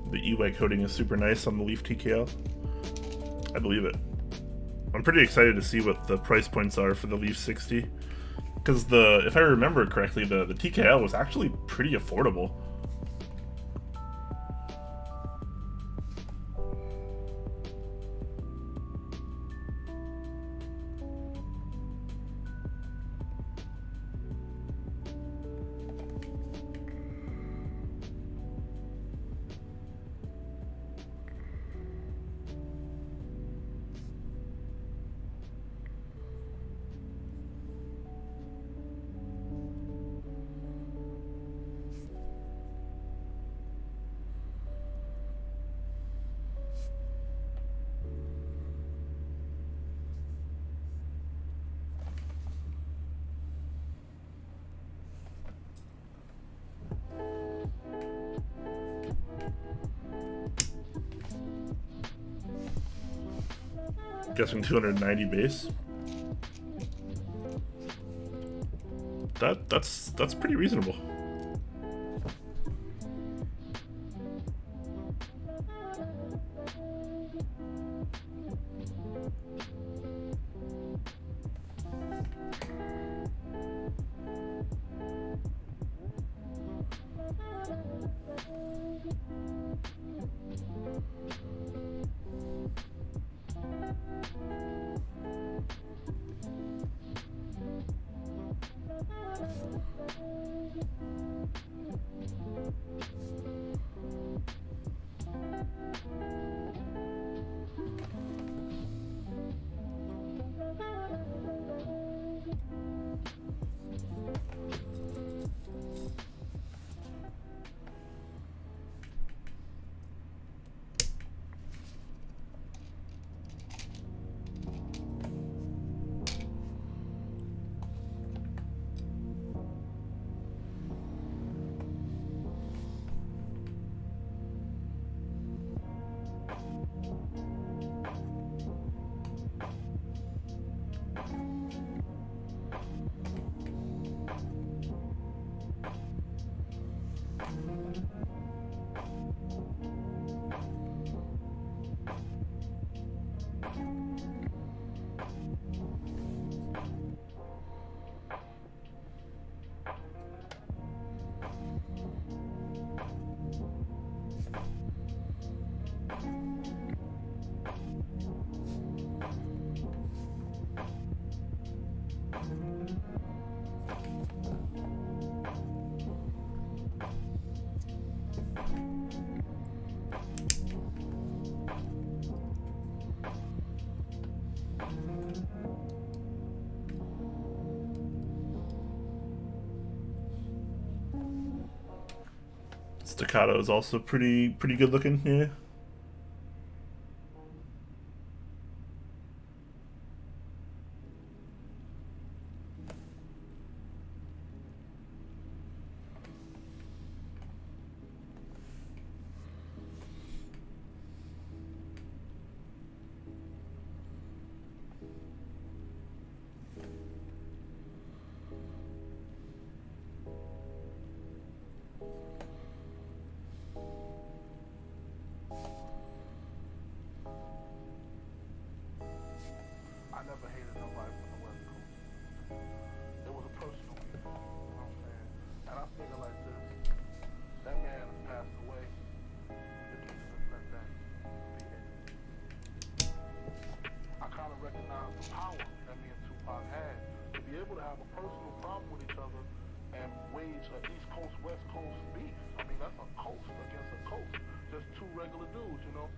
The EY coating is super nice on the Leaf TKL. I believe it. I'm pretty excited to see what the price points are for the Leaf 60. Because if I remember correctly, the TKL was actually pretty affordable. Guessing 290 base. That's pretty reasonable. Staccato is also pretty good looking here. I never hated nobody from the West Coast. It was a personal beef, you know what I'm saying? And I figure like this, that man has passed away. It needs to let that be it. I kind of recognize the power that me and Tupac had to be able to have a personal problem with each other and wage an East Coast, West Coast beef. I mean, that's a coast against a coast. Just two regular dudes, you know?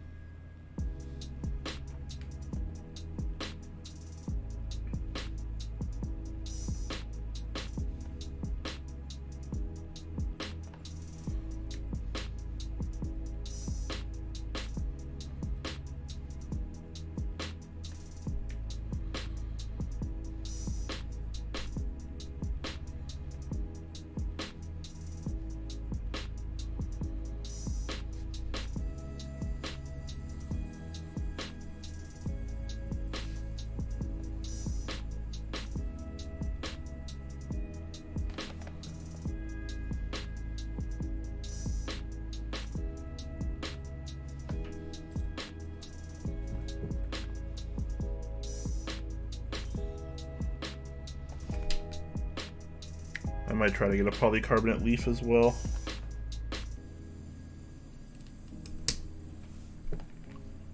I might try to get a polycarbonate leaf as well.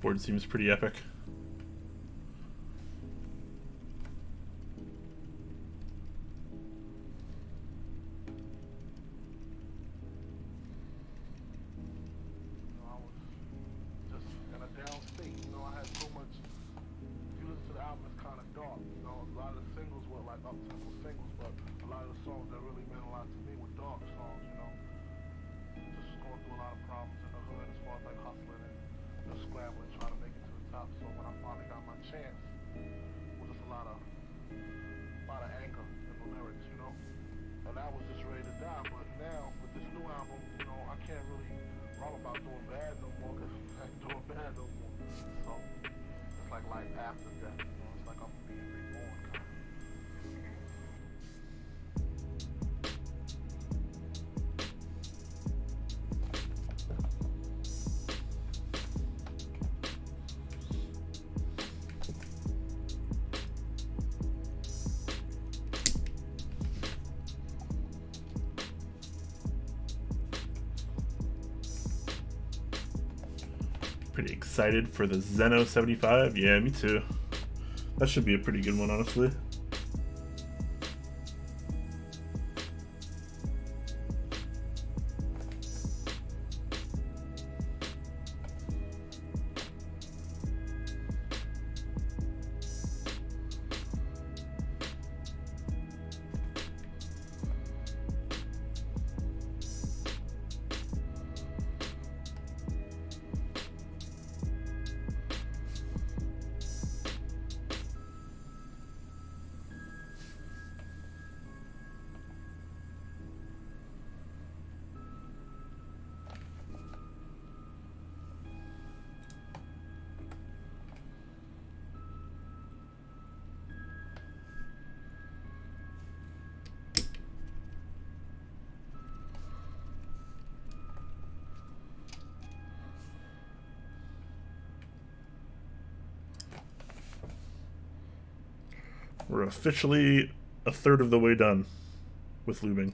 Board seems pretty epic. I was just in a down state, you know, I had so much, if you listen to the album, it's kind of dark, you know, a lot of the singles were like up-tempo singles, but a lot of the songs that really meant a lot to me were dark songs, you know, just going through a lot of problems in the hood as far as like hustling and just scrambling, trying to make it to the top, so when I finally got my chance, it was just a lot of anger in the lyrics, you know, and I was just ready to die, but now, with this new album, you know, I can't really wrong about doing bad no more, because I ain't doing bad no more. So it's like life after death, you know, it's like I'm being reborn kind of. Pretty excited for the Zeno 75. Yeah, me too. That should be a pretty good one, honestly. We're officially a third of the way done with lubing.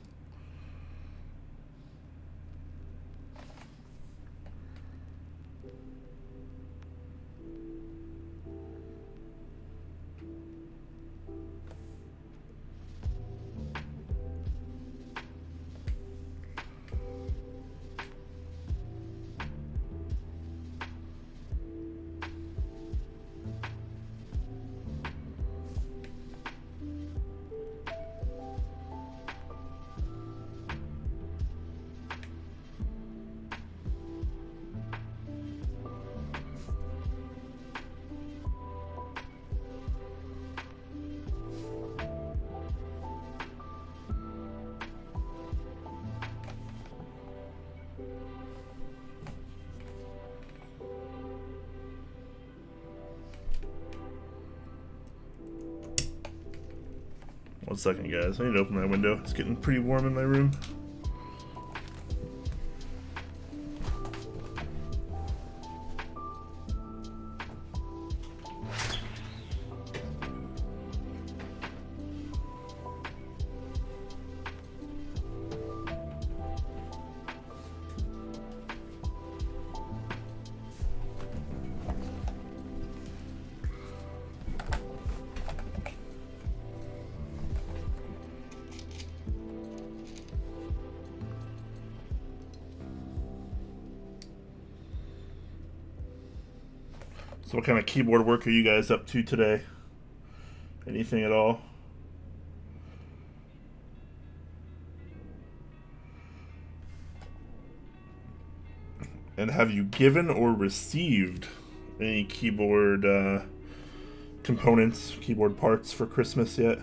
One second, guys. I need to open my window. It's getting pretty warm in my room. So what kind of keyboard work are you guys up to today? Anything at all? And have you given or received any keyboard components, keyboard parts for Christmas yet?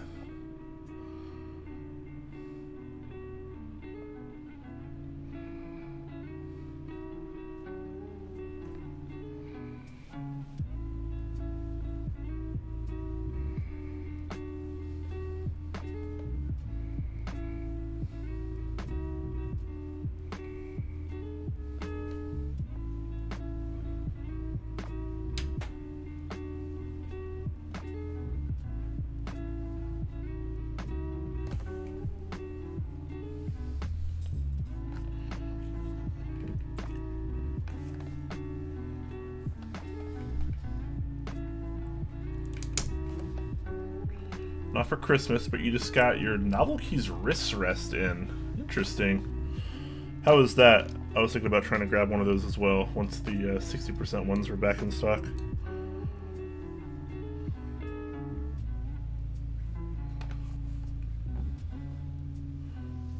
Not for Christmas, but you just got your Novel Keys wrist rest in. Interesting. How is that? I was thinking about trying to grab one of those as well once the 60% ones were back in stock.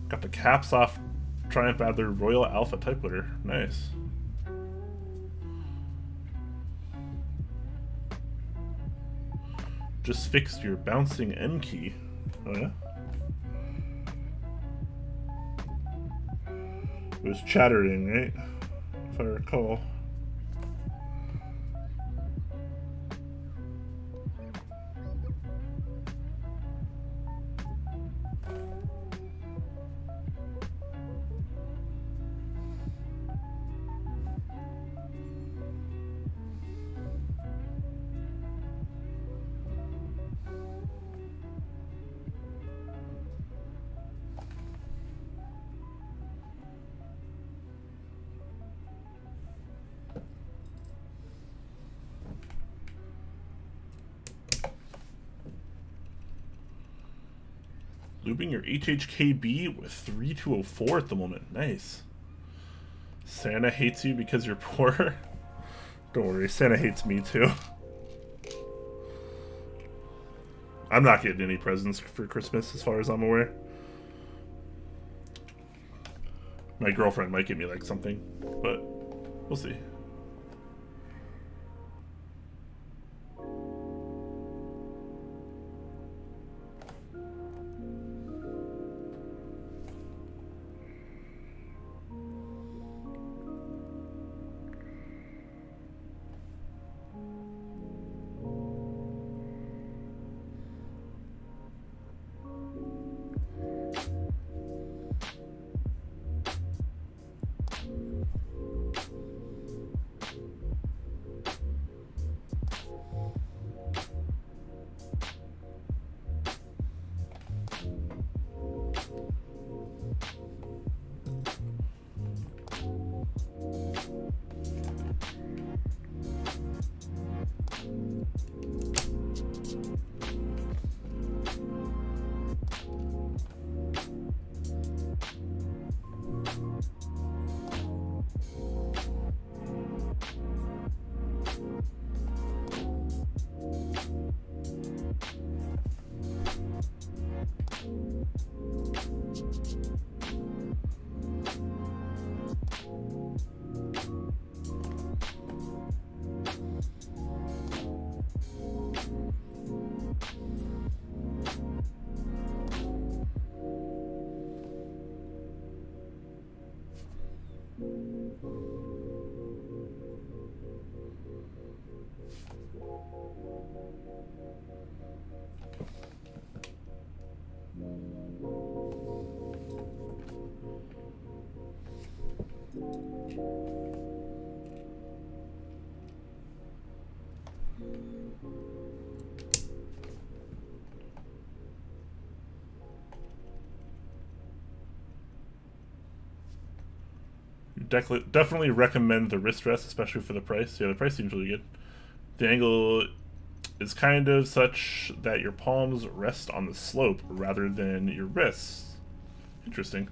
Got the caps off Triumph Adler Royal Alpha typewriter. Nice. Just fixed your bouncing M key. Oh yeah? It was chattering, right? If I recall. Looping your HHKB with 3204 at the moment. Nice. Santa hates you because you're poor. Don't worry, Santa hates me too. I'm not getting any presents for Christmas as far as I'm aware. My girlfriend might get me like something, but we'll see. definitely recommend the wrist rest, especially for the price. Yeah, the price seems really good. The angle is kind of such that your palms rest on the slope rather than your wrists. Interesting.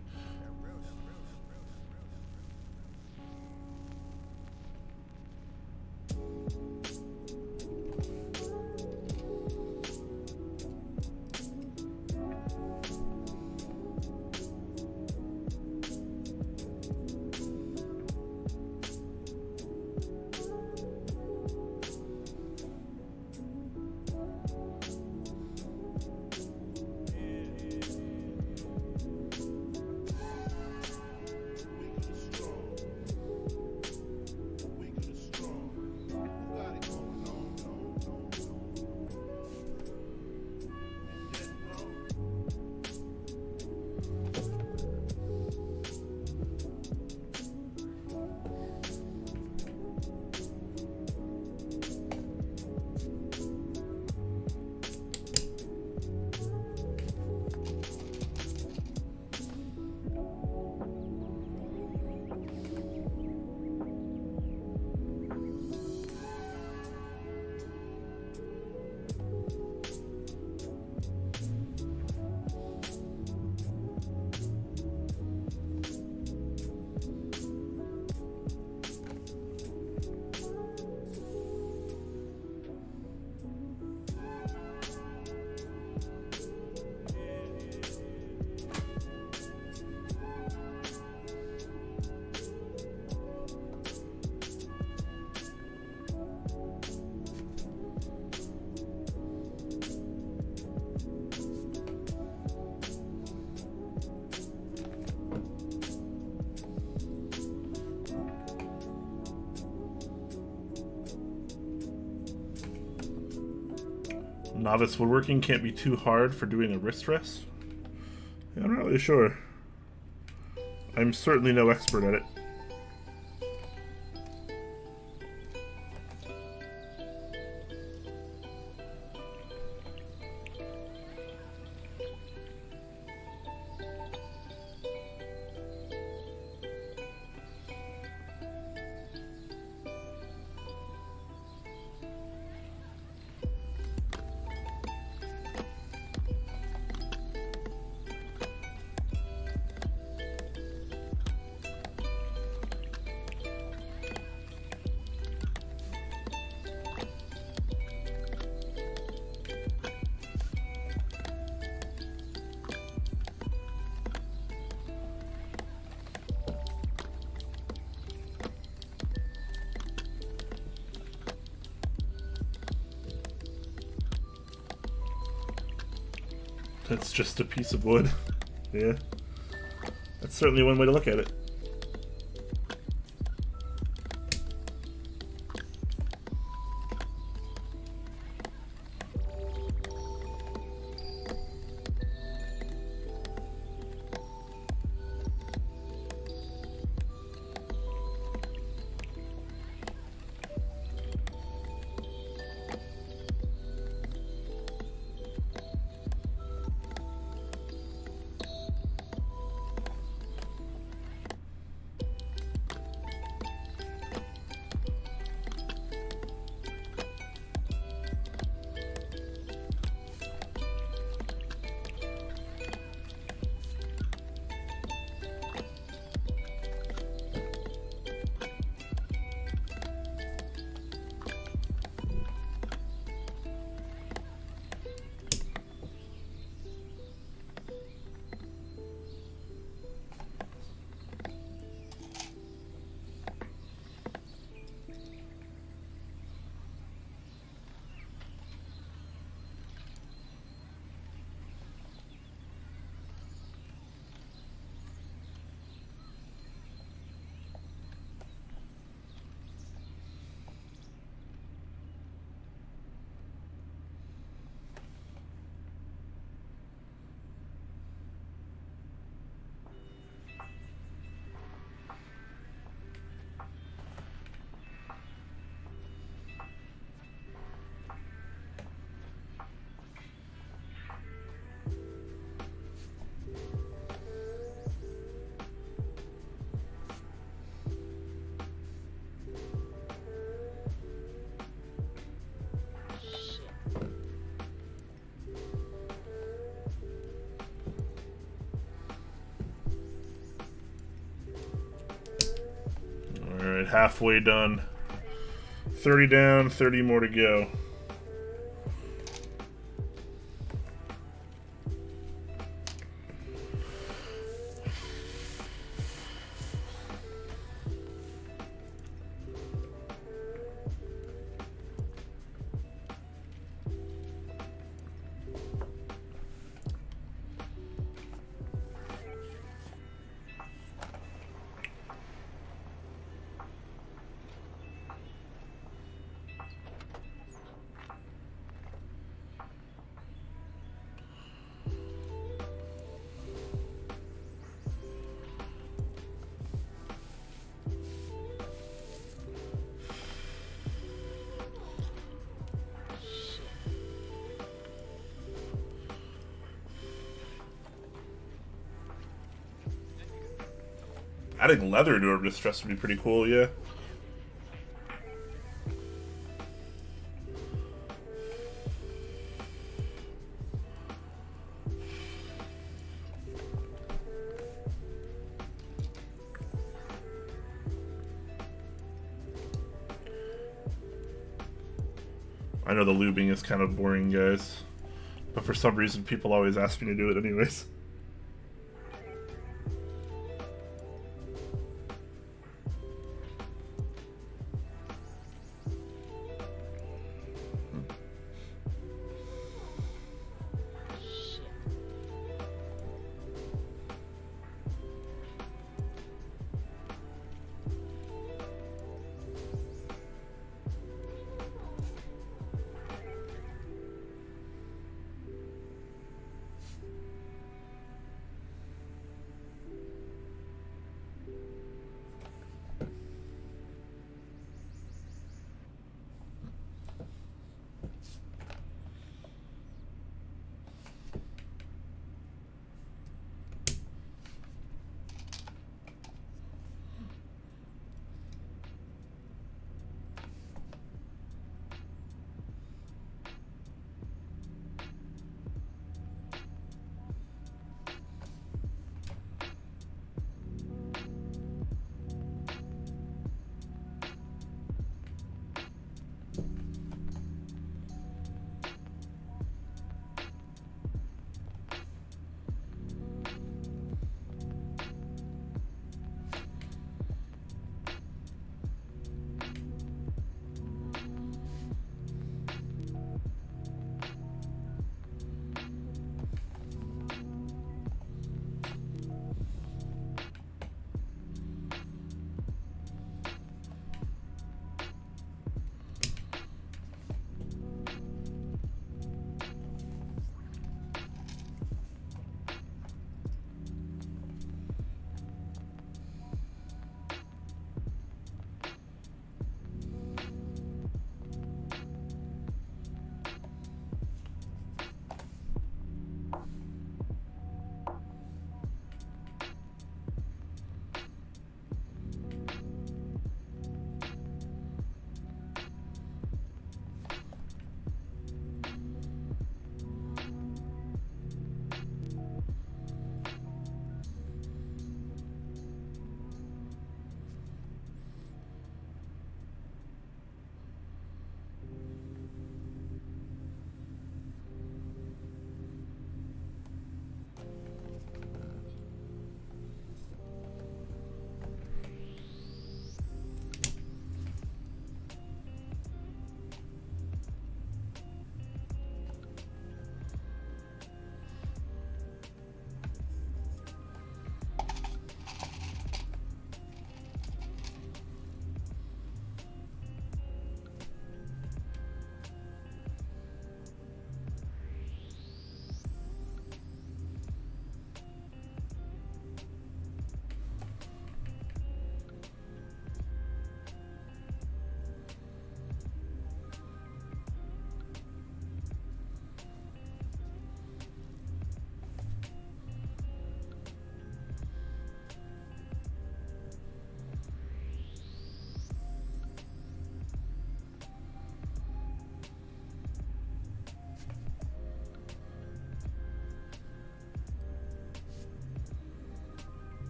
Novice woodworking can't be too hard for doing a wrist rest? Yeah, I'm not really sure. I'm certainly no expert at it. That's just a piece of wood. Yeah. That's certainly one way to look at it. Alright, halfway done. 30 down, 30 more to go. Adding leather to our distress would be pretty cool, yeah. I know the lubing is kind of boring, guys, but for some reason people always ask me to do it anyways.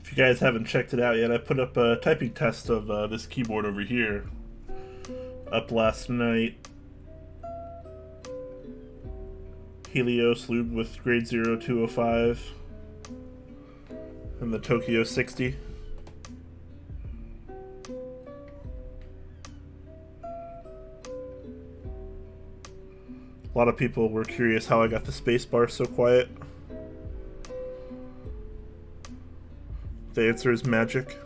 If you guys haven't checked it out yet, I put up a typing test of this keyboard over here up last night. Helios lubed with grade 0 205 and the Tokyo 60. A lot of people were curious how I got the spacebar so quiet. The answer is magic.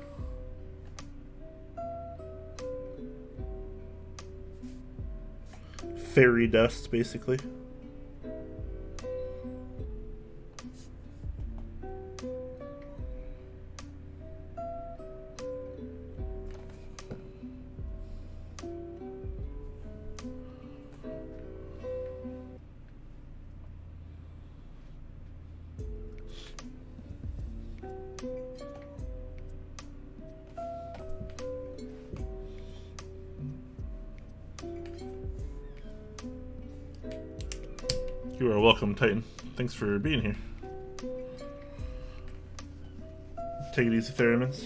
Fairy dust, basically. You are welcome, Titan. Thanks for being here. Take it easy, Theramins.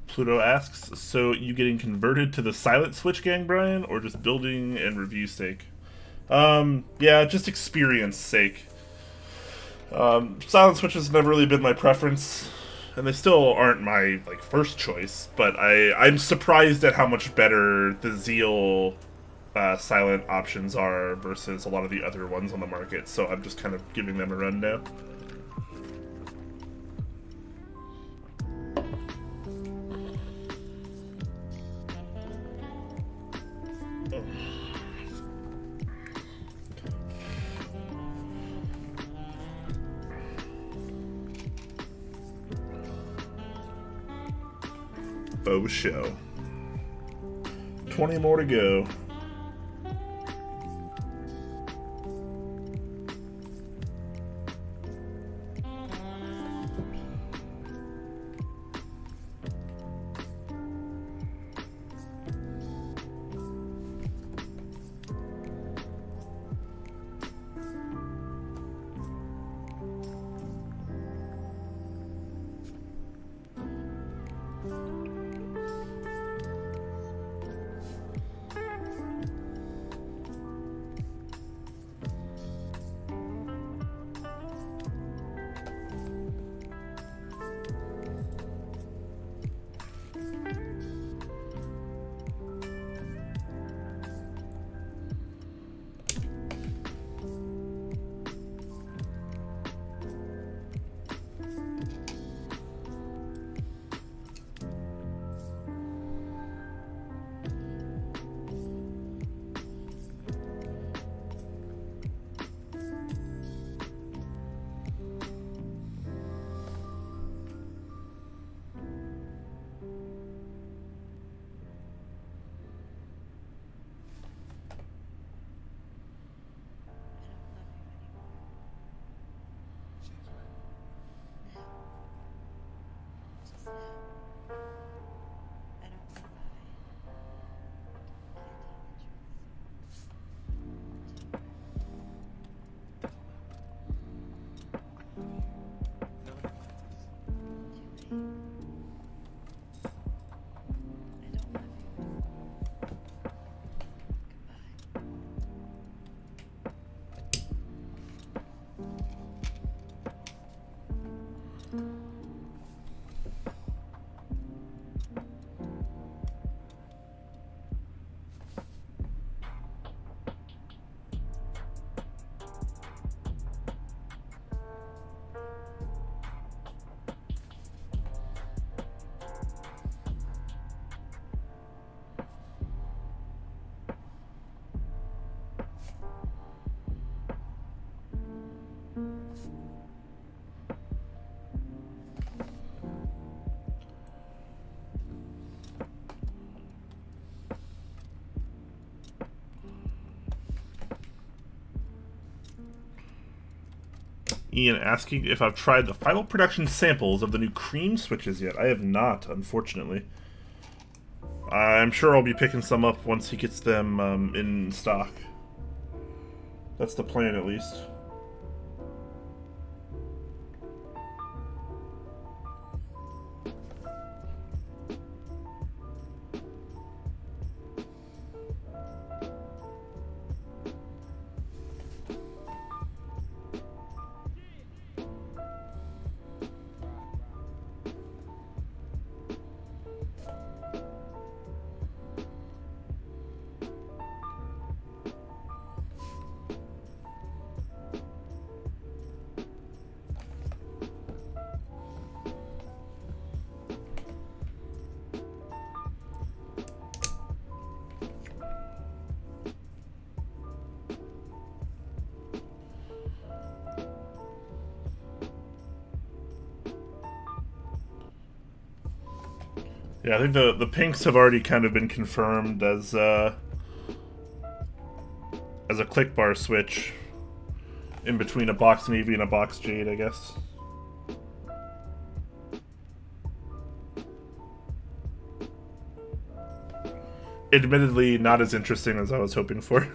Pluto asks, so you getting converted to the Silent Switch gang, Brian, or just building and review sake? Yeah, just experience sake. Silent Switch has never really been my preference, and they still aren't my first choice. But I'm surprised at how much better the Zeal silent options are versus a lot of the other ones on the market. So I'm just kind of giving them a run now. Faux show. 20 more to go. Ian asking if I've tried the final production samples of the new cream switches yet. I have not, unfortunately. I'm sure I'll be picking some up once he gets them in stock. That's the plan, at least. Yeah, I think the pinks have already kind of been confirmed as a click bar switch in between a box navy and a box jade, I guess. Admittedly, not as interesting as I was hoping for.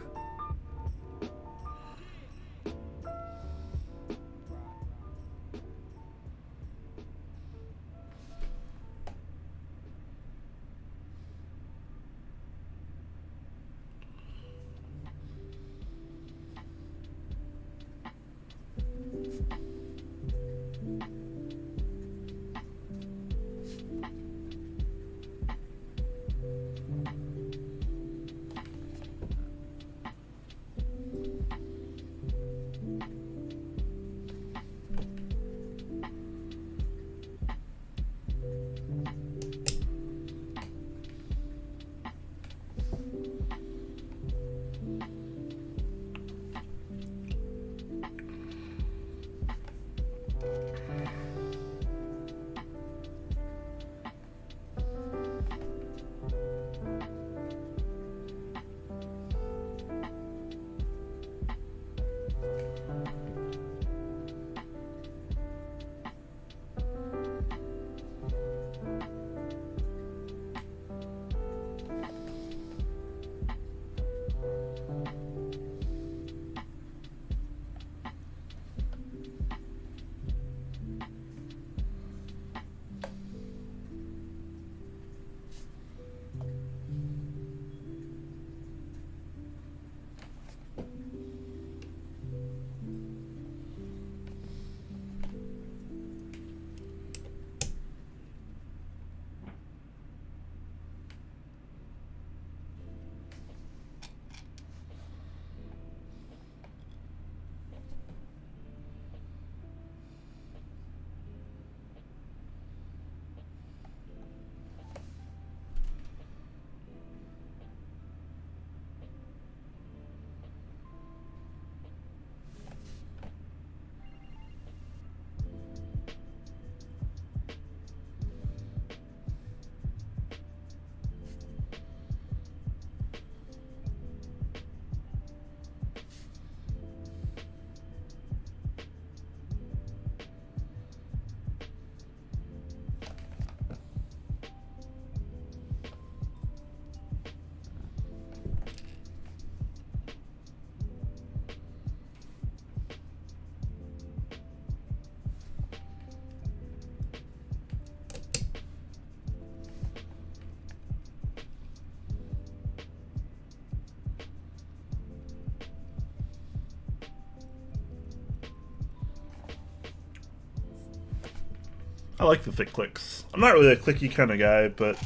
I like the thick clicks. I'm not really a clicky kind of guy, but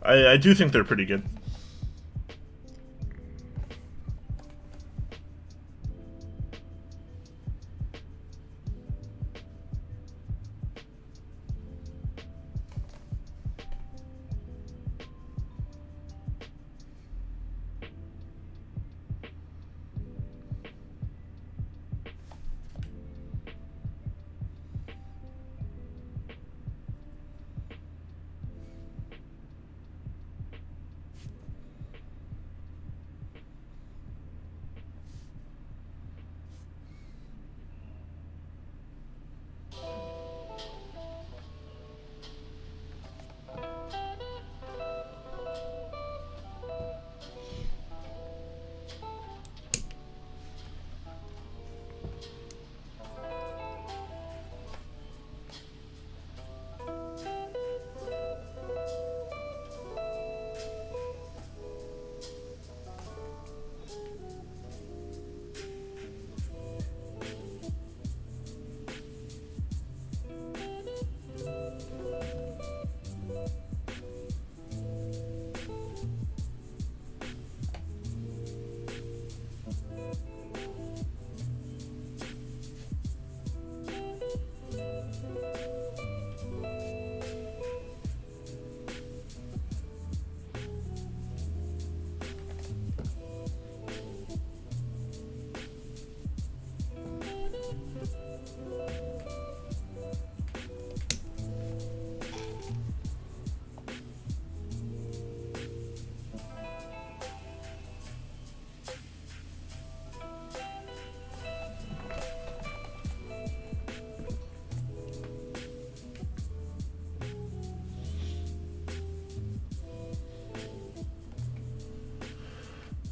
I do think they're pretty good.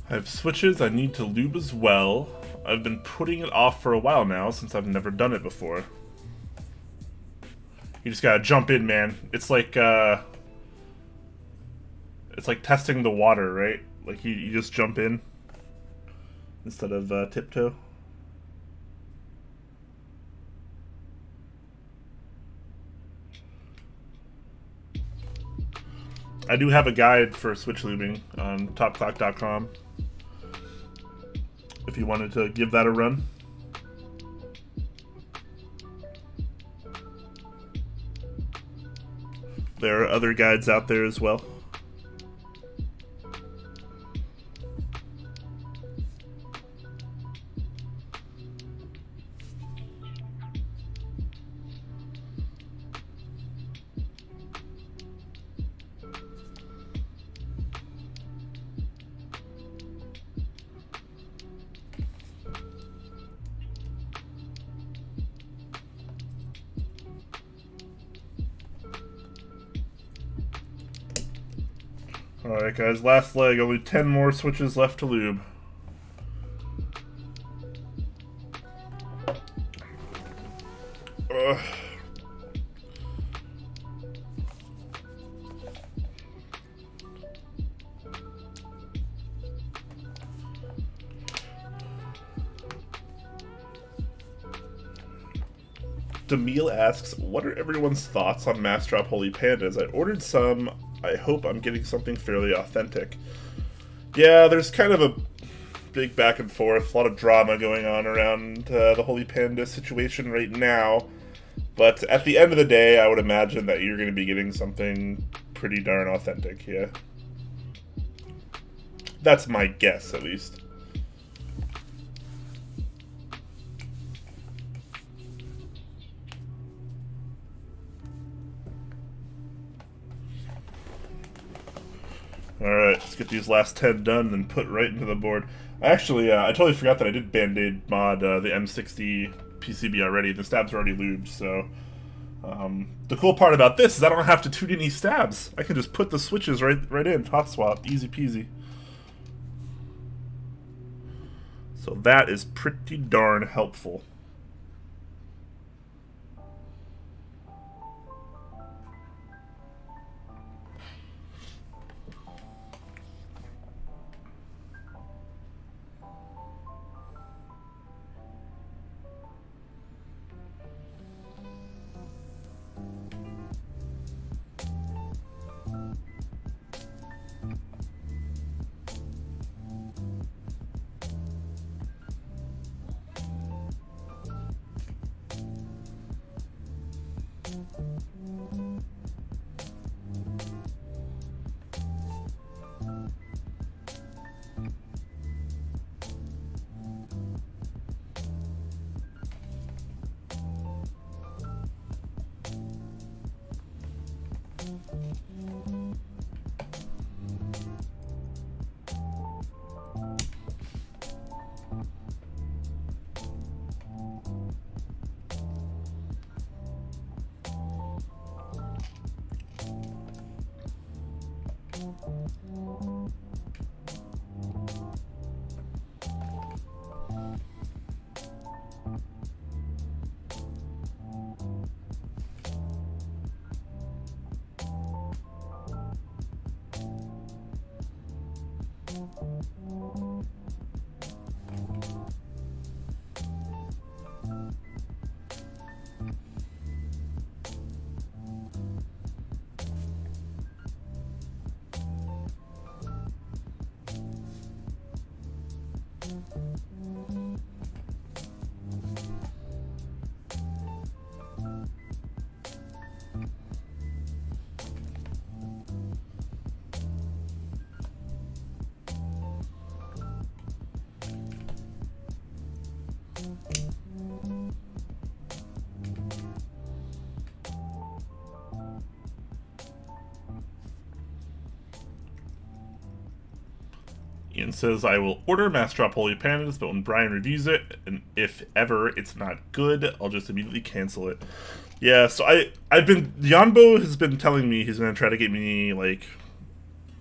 I have switches I need to lube as well. I've been putting it off for a while now since I've never done it before. You just gotta jump in, man. It's like testing the water, right? Like you just jump in instead of tiptoe. I do have a guide for switch lubing on topclock.com if you wanted to give that a run. There are other guides out there as well. Alright guys, last leg, only 10 more switches left to lube. Demille asks, what are everyone's thoughts on Mastrop Holy Pandas? I ordered some. I hope I'm getting something fairly authentic. Yeah, there's kind of a big back and forth, a lot of drama going on around the Holy Panda situation right now. But at the end of the day, I would imagine that you're going to be getting something pretty darn authentic, yeah. That's my guess, at least. Alright, let's get these last 10 done and put right into the board. Actually, I totally forgot that I did Band-Aid mod the M60 PCB already. The stabs are already lubed, so... the cool part about this is I don't have to tune any stabs. I can just put the switches right in, hot swap, easy peasy. So that is pretty darn helpful. Ian says, I will order Mastrop Holy Pandas, but when Brian reviews it, and if ever it's not good, I'll just immediately cancel it. Yeah, so Yanbo has been telling me he's going to try to get me, like,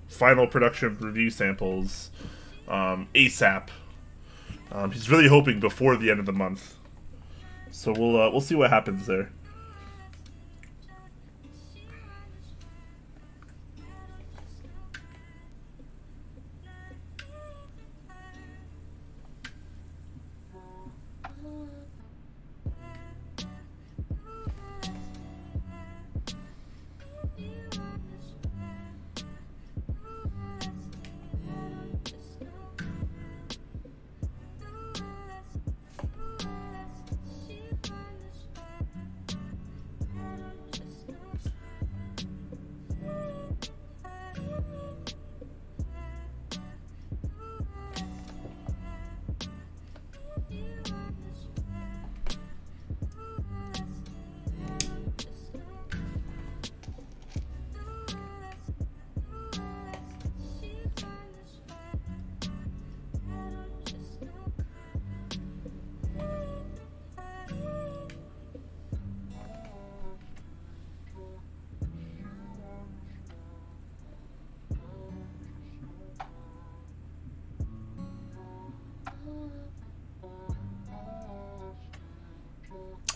final production review samples ASAP. He's really hoping before the end of the month. So we'll see what happens there.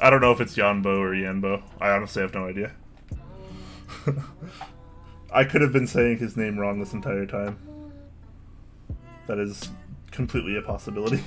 I don't know if it's Yanbo or Yanbo. I honestly have no idea. I could have been saying his name wrong this entire time. That is completely a possibility.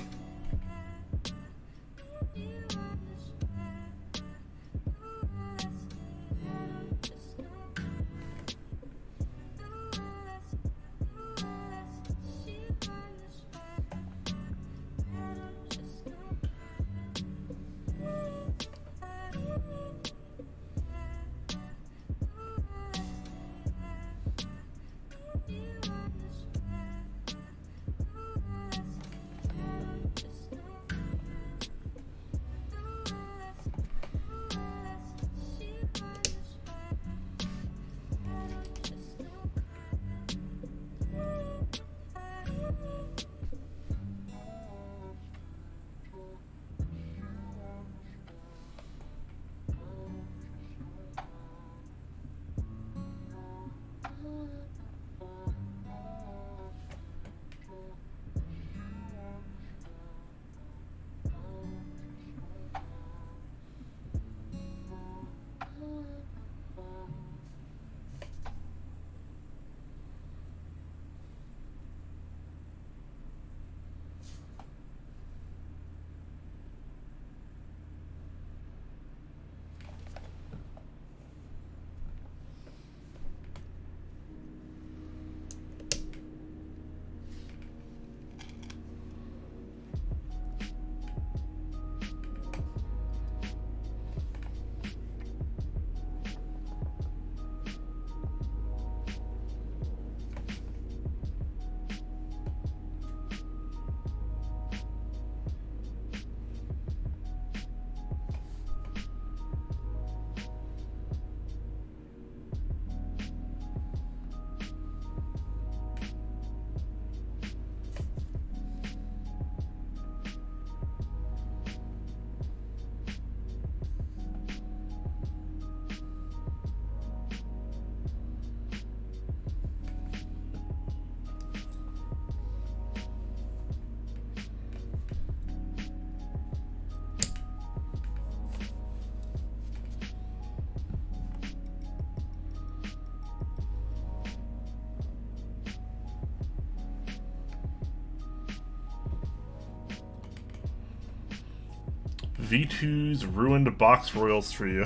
V2's ruined box royals for you.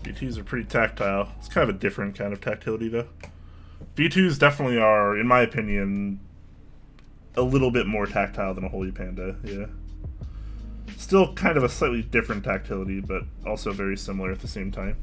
V2s are pretty tactile. It's kind of a different kind of tactility, though. V2s definitely are, in my opinion, a little bit more tactile than a Holy Panda, yeah. Still kind of a slightly different tactility, but also very similar at the same time.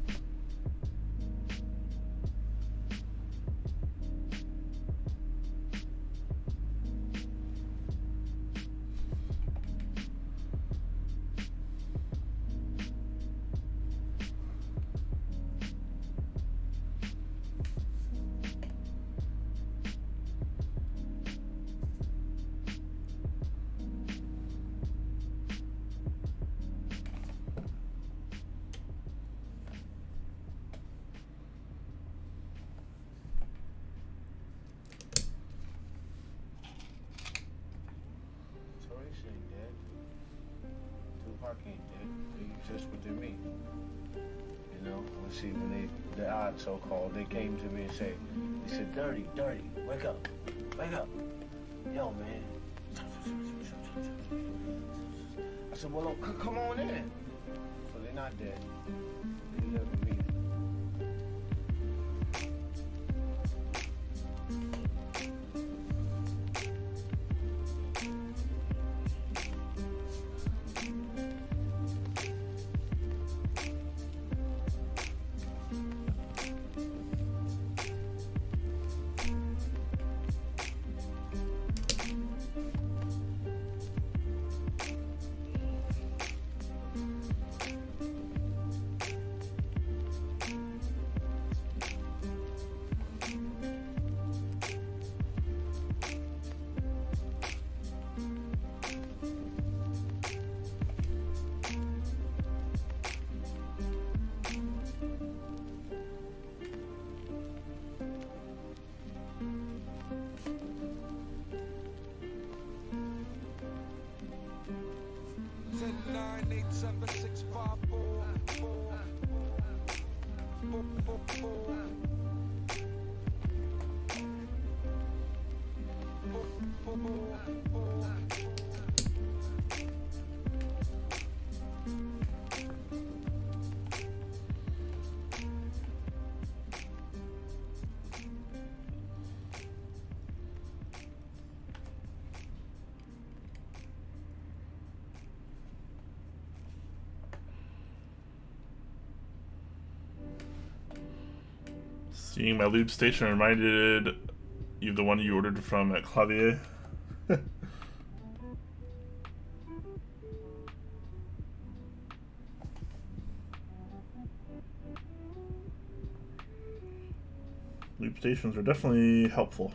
parking. It exists within me. You know, let's see, when the odd so-called, they came to me and they said, dirty, wake up, yo, man. I said, well, come on in. So they're not dead. They live with me. Seeing my lube station reminded you of the one you ordered from at Clavier. Lube stations are definitely helpful.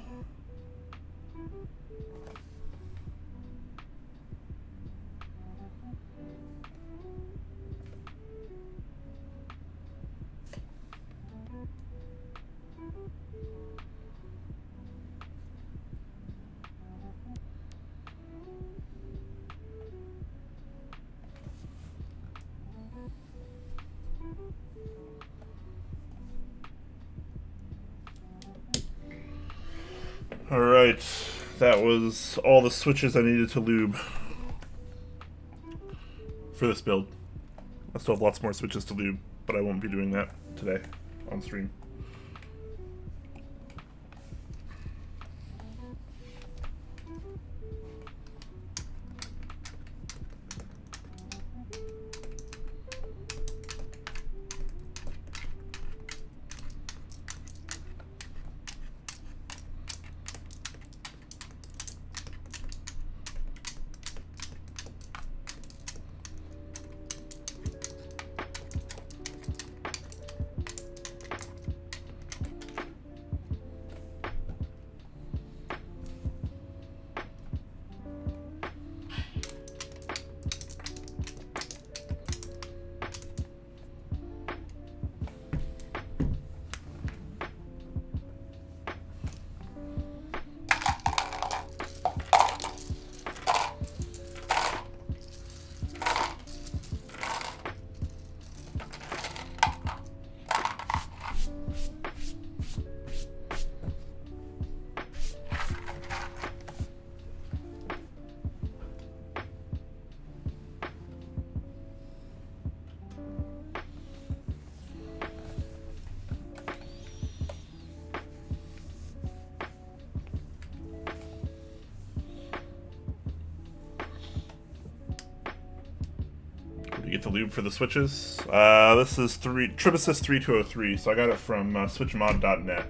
Alright, that was all the switches I needed to lube for this build. I still have lots more switches to lube, but I won't be doing that today on stream. Get the lube for the switches. This is Tribasis 3203, so I got it from switchmod.net.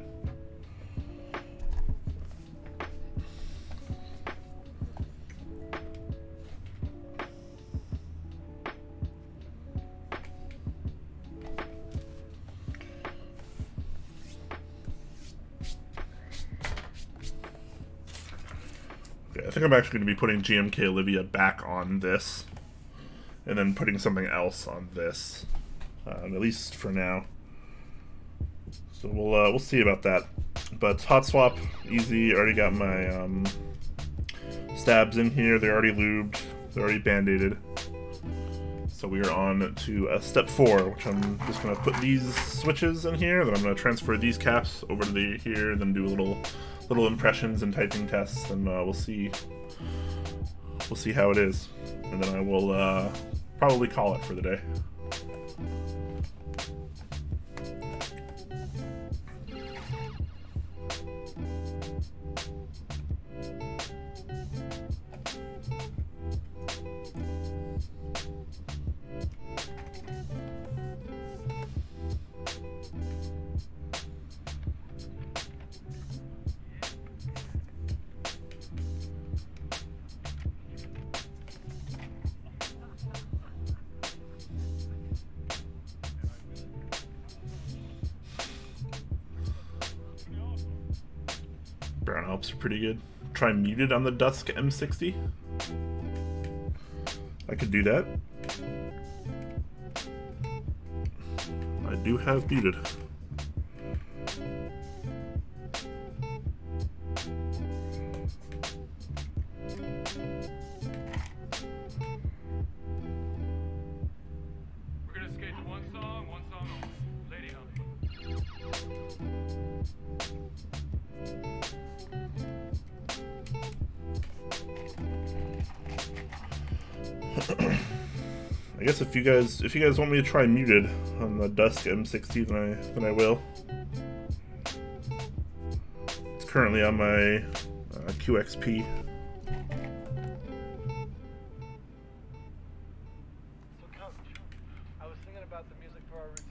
Okay, I think I'm actually going to be putting GMK Olivia back on this, and then putting something else on this, at least for now. So we'll see about that. But hot swap, easy. Already got my stabs in here. They're already lubed. They're already band-aided. So we are on to step 4, which I'm just going to put these switches in here, then I'm going to transfer these caps over to here, then do a little impressions and typing tests, and we'll see how it is. And then I will probably call it for the day. Brown helps are pretty good. Try muted on the Dusk M60. I could do that. I do have muted. We're gonna skate to one song only. Lady I guess if you guys want me to try muted on the Dusk M60, then I will. It's currently on my QXP. So Coach, I was thinking about the music for our routine.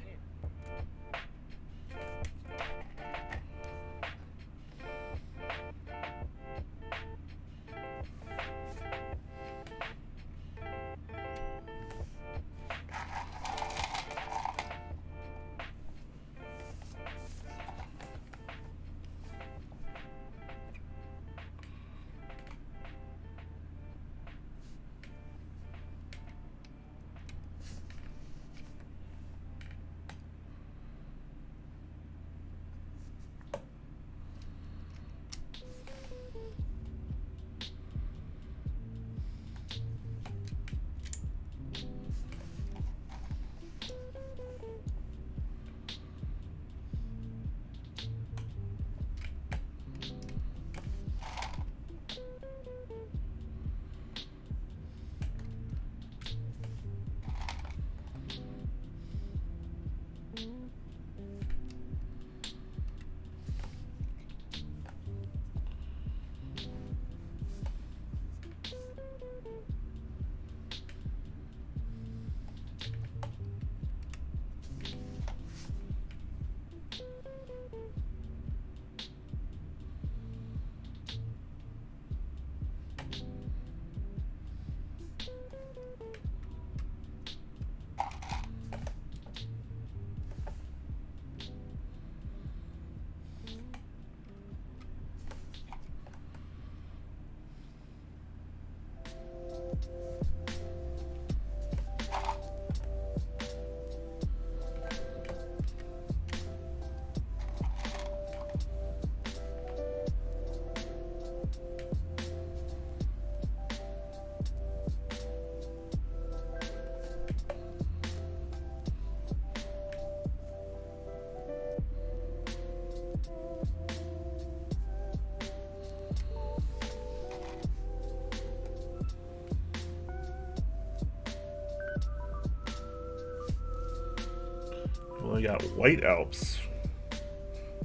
Well, I got White Alps.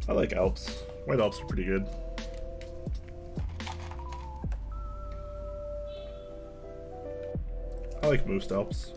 I like Alps. White Alps are pretty good. I like most Alps.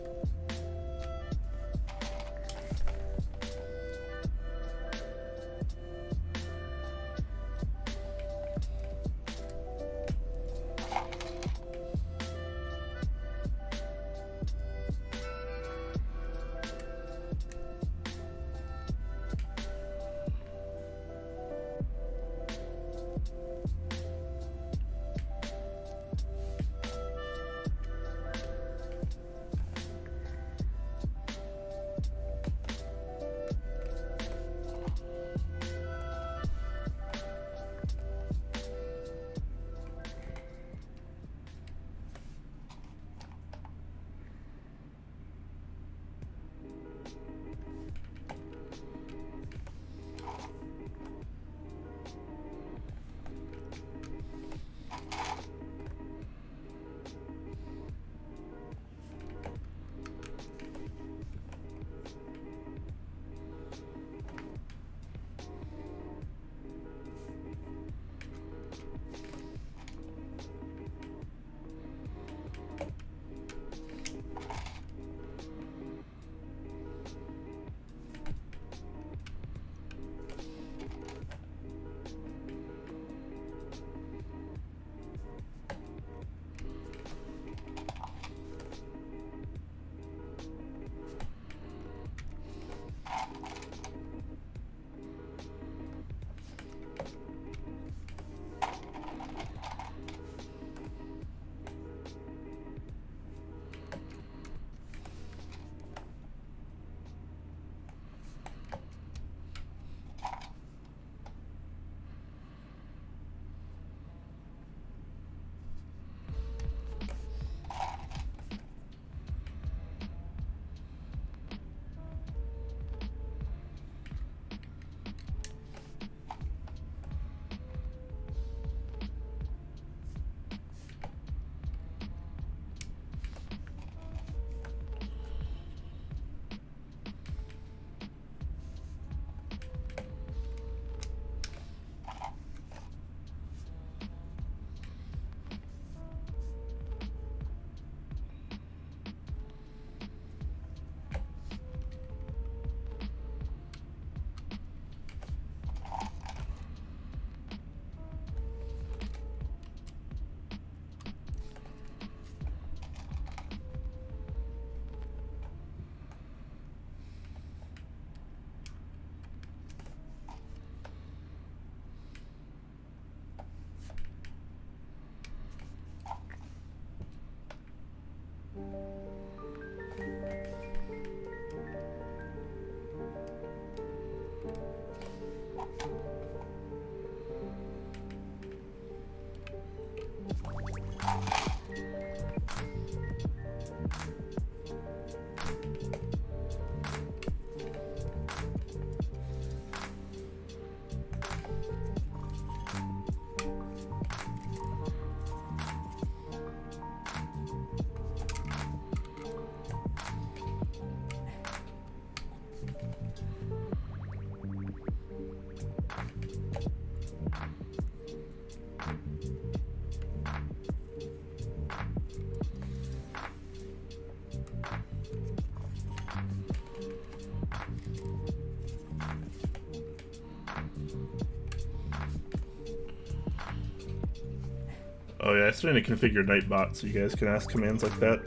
Oh yeah, I still need to configure Nightbot so you guys can ask commands like that.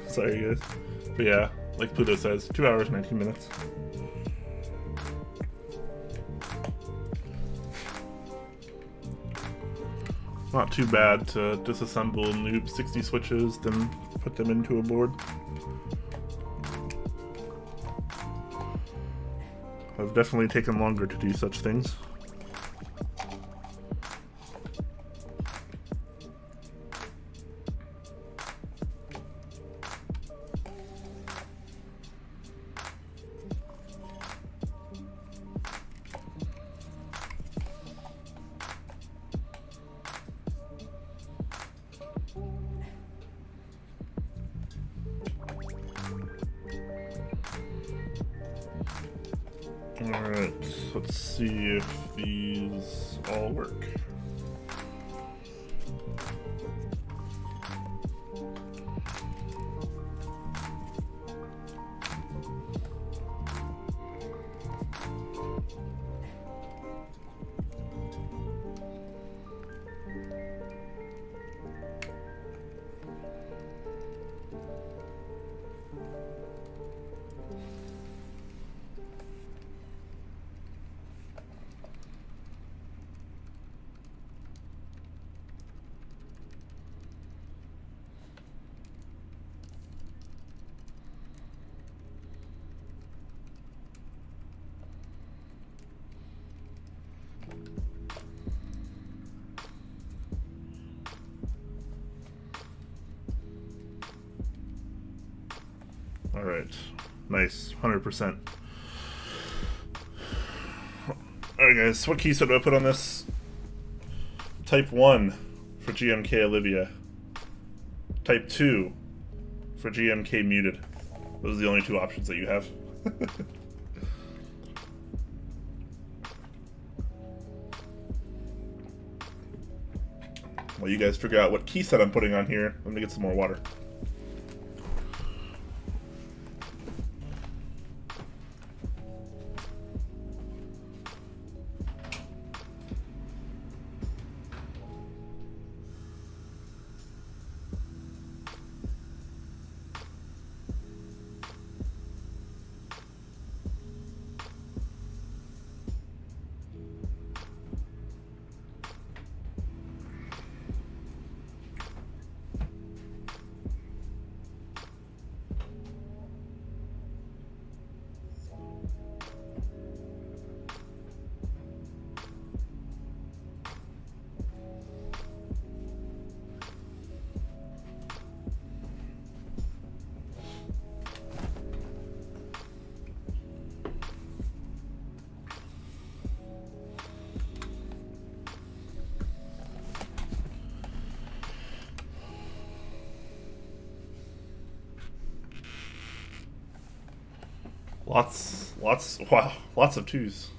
Sorry guys. But yeah, like Pluto says, 2 hours, 19 minutes. Not too bad to disassemble noob 60 switches, then put them into a board. I've definitely taken longer to do such things. Alright, let's see if these all work. Alright, nice, 100%. Alright guys, what key set do I put on this? Type 1 for GMK Olivia. Type 2 for GMK Muted. Those are the only two options that you have. While you guys figure out what key set I'm putting on here, let me get some more water. Wow, lots of twos.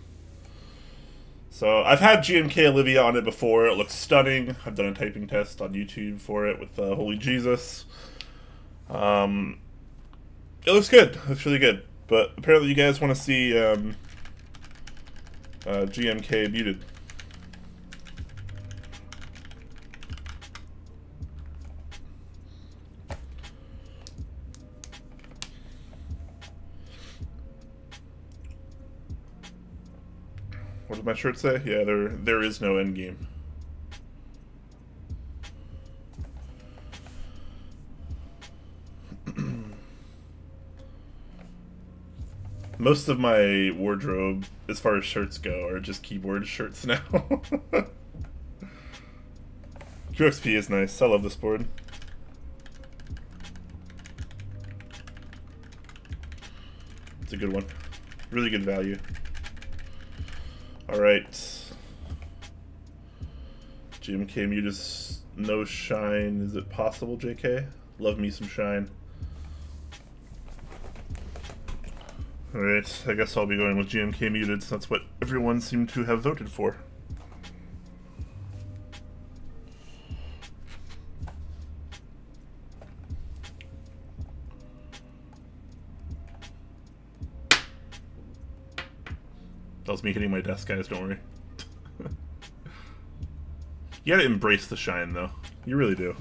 So I've had GMK Olivia on it before. It looks stunning. I've done a typing test on YouTube for it with Holy Jesus. It looks good. It looks really good. But apparently you guys want to see GMK muted. What does my shirt say? Yeah, there is no end game. Most of my wardrobe, as far as shirts go, are just keyboard shirts now. QXP is nice. I love this board. It's a good one. Really good value. Alright. GMK mute is no shine. Is it possible, JK? Love me some shine. Alright, I guess I'll be going with GMK muted, so that's what everyone seemed to have voted for. That was me hitting my desk, guys, don't worry. You gotta embrace the shine, though. You really do.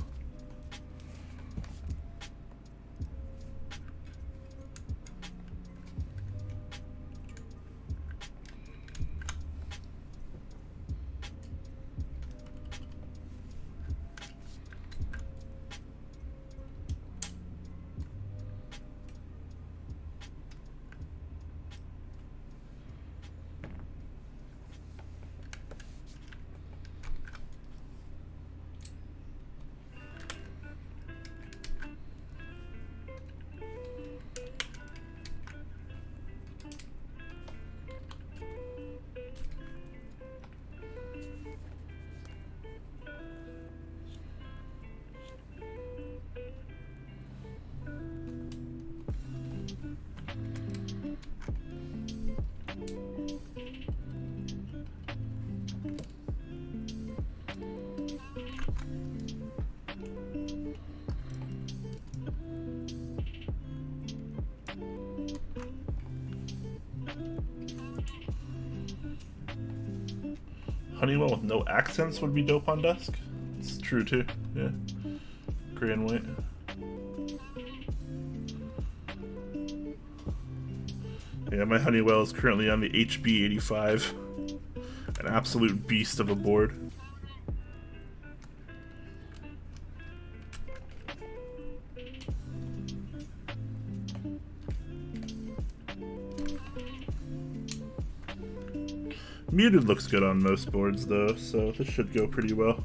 Honeywell with no accents would be dope on desk. It's true too. Yeah. Gray and white. Yeah, my Honeywell is currently on the HB85. An absolute beast of a board. Muted looks good on most boards though, so this should go pretty well.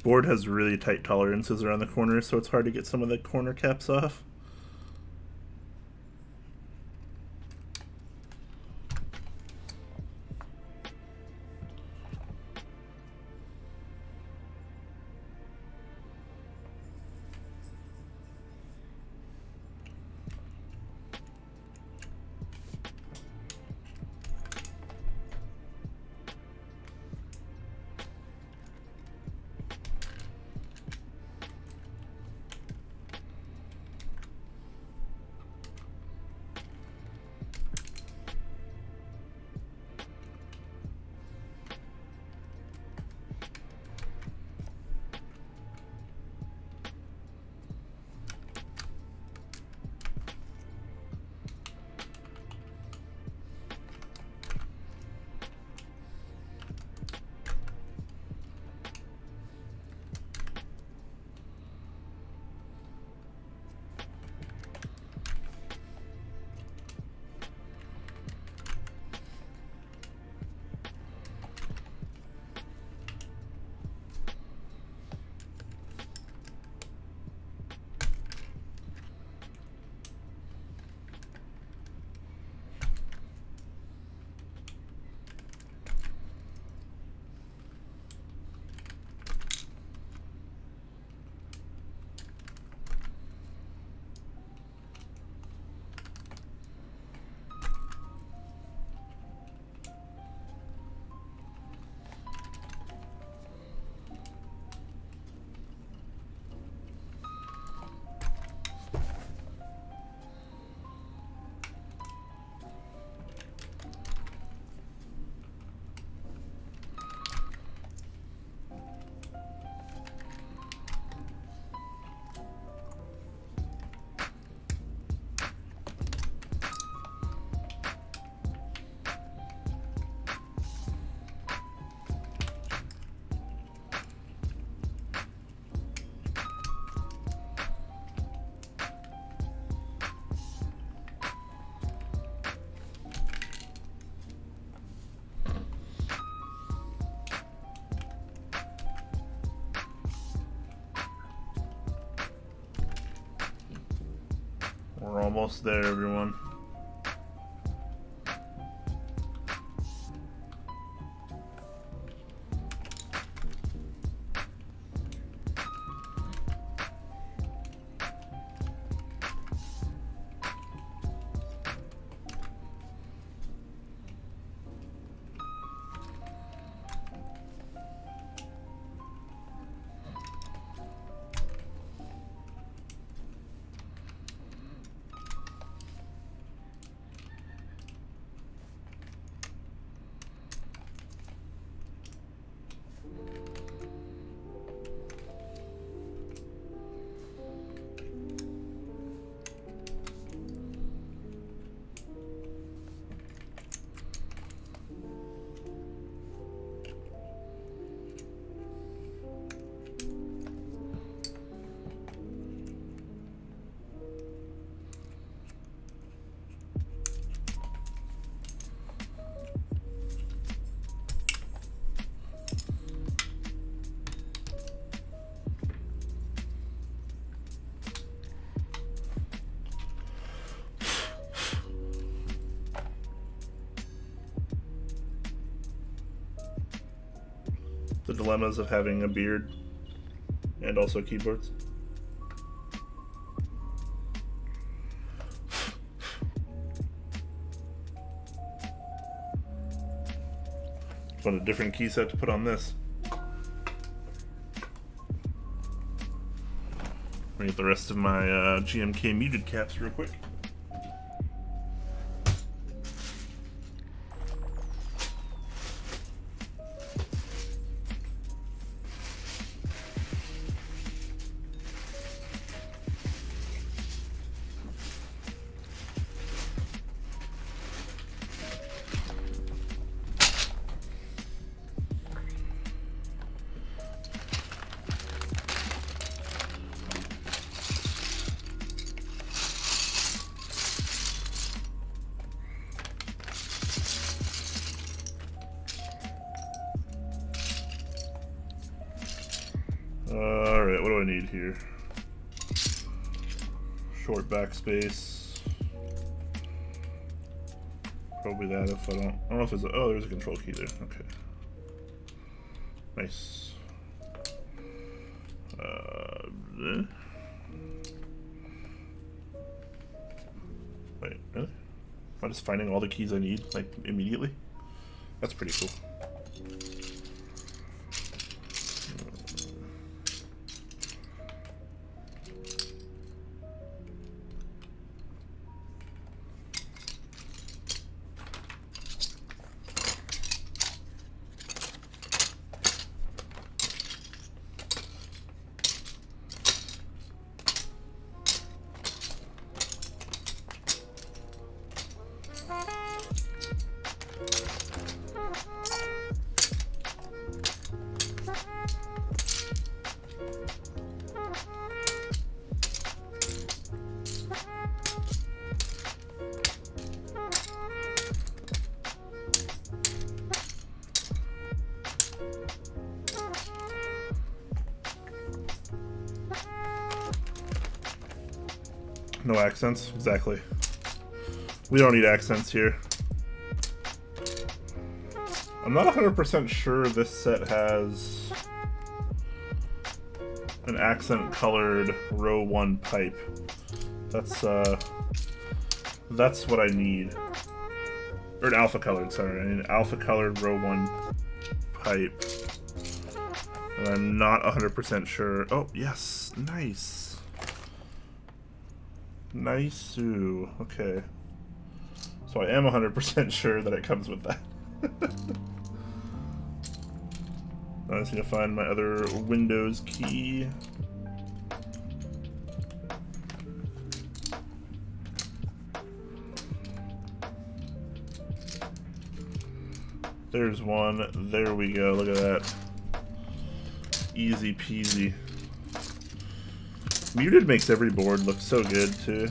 Board has really tight tolerances around the corners, so it's hard to get some of the corner caps off. We're almost there, everyone. The dilemmas of having a beard and also keyboards. What a different key set to put on this. Let me get the rest of my GMK muted caps real quick. Alright, what do I need here? Short backspace. Probably that if I don't know if there's a, oh, there's a control key there. Okay. Nice. Wait, really? Am I just finding all the keys I need, like, immediately? That's pretty cool. No accents, exactly. We don't need accents here. I'm not 100% sure this set has an accent colored row 1 pipe. That's what I need. Or an alpha colored, sorry. I need an alpha colored row 1 pipe. And I'm not 100% sure. Oh, yes. Nice. Nice-oo. Okay. So I am 100% sure that it comes with that. I just need to find my other Windows key. There's one. There we go. Look at that. Easy peasy. Muted makes every board look so good, too.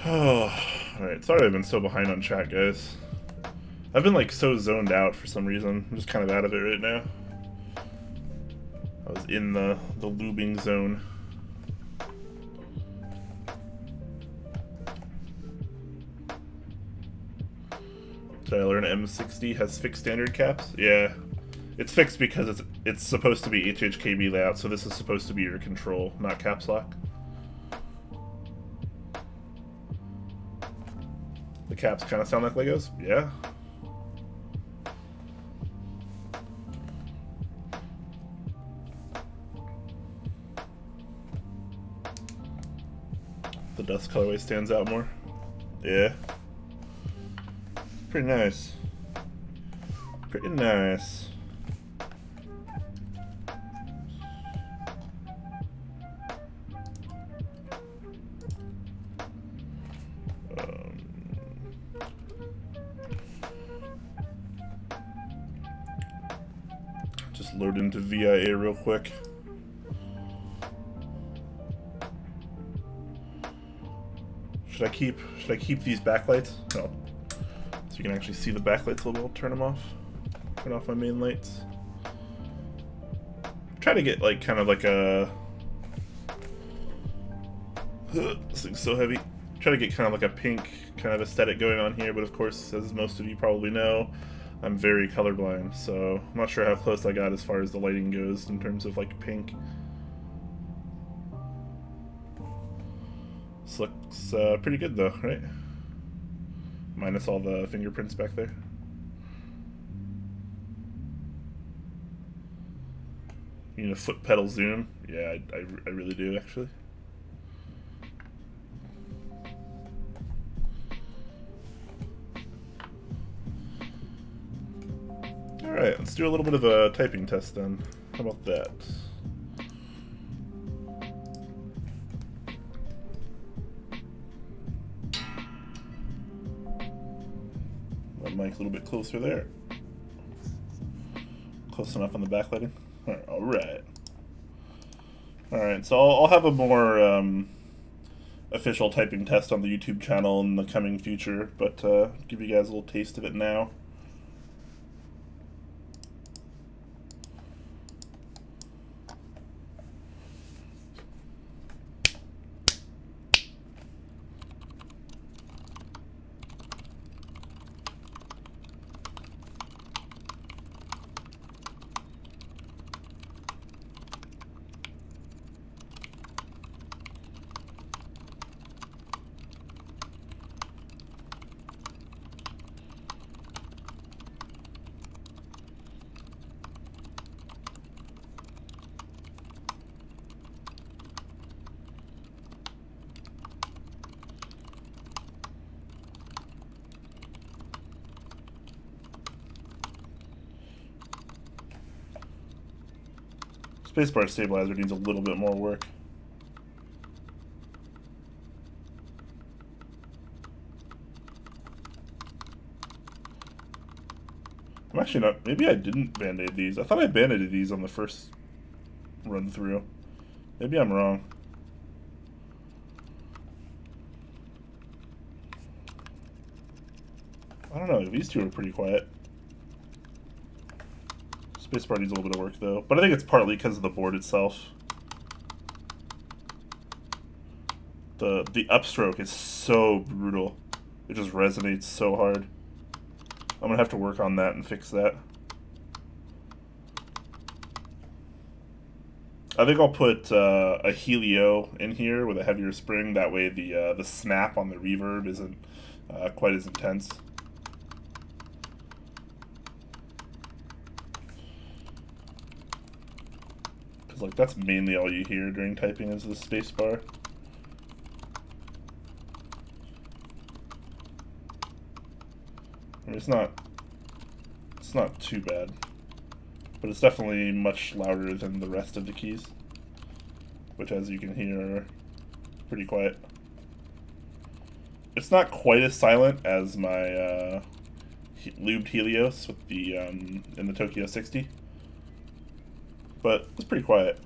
Oh, alright. Sorry I've been so behind on chat, guys. I've been, like, so zoned out for some reason. I'm just kind of out of it right now. I was in the lubing zone. Did I learn M60 has fixed standard caps? Yeah. It's fixed because it's supposed to be HHKB layout, so this is supposed to be your control, not caps lock. The caps kind of sound like Legos? Yeah. The dust colorway stands out more. Yeah. Pretty nice. Pretty nice. Just load into VIA real quick. Should I keep these backlights? No. So you can actually see the backlights a little bit. Turn them off. Turn off my main lights. Try to get like kind of like a this thing's so heavy. Try to get kind of like a pink kind of aesthetic going on here, but of course, as most of you probably know, I'm very colorblind, so I'm not sure how close I got as far as the lighting goes in terms of like pink. This looks pretty good though, right? Minus all the fingerprints back there. You need a foot pedal zoom? Yeah, I really do actually. Alright, let's do a little bit of a typing test then. How about that? My mic a little bit closer there. Close enough on the backlighting? Alright. Alright, so I'll have a more official typing test on the YouTube channel in the coming future, but give you guys a little taste of it now. Spacebar stabilizer needs a little bit more work. I'm actually not... Maybe I didn't band-aid these. I thought I band-aided these on the first run-through. Maybe I'm wrong. I don't know. These two are pretty quiet. Spacebar needs a little bit of work though, but I think it's partly because of the board itself. The upstroke is so brutal. It just resonates so hard. I'm gonna have to work on that and fix that. I think I'll put a Helio in here with a heavier spring. That way the snap on the reverb isn't quite as intense. Like that's mainly all you hear during typing is the space bar. I mean, it's not too bad, but it's definitely much louder than the rest of the keys, which, as you can hear, are pretty quiet. It's not quite as silent as my lubed Helios with the in the Tokyo 60. But it's pretty quiet.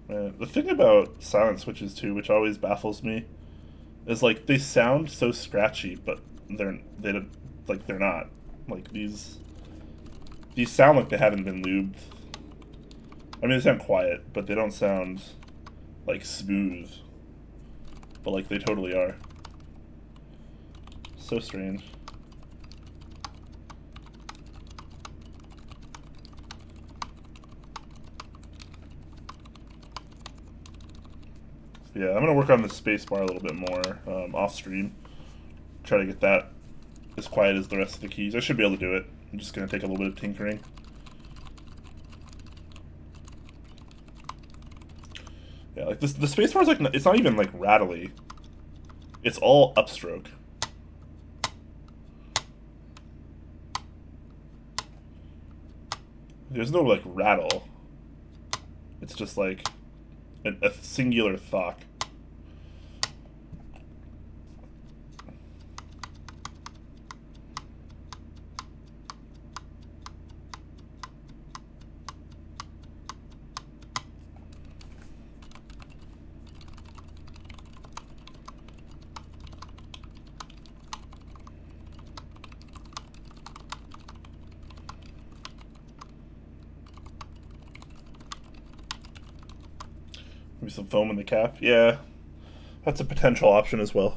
The thing about silent switches too, which always baffles me, is like they sound so scratchy, but they're not. Like these sound like they haven't been lubed. I mean, they sound quiet, but they don't sound, like, smooth. But, like, they totally are. So strange. Yeah, I'm going to work on the spacebar a little bit more off stream. Try to get that as quiet as the rest of the keys. I should be able to do it. I'm just going to take a little bit of tinkering. Yeah, like this, the spacebar is like it's not even like rattly. It's all upstroke. There's no like rattle. It's just like a singular thock. Maybe some foam in the cap. Yeah, that's a potential option as well.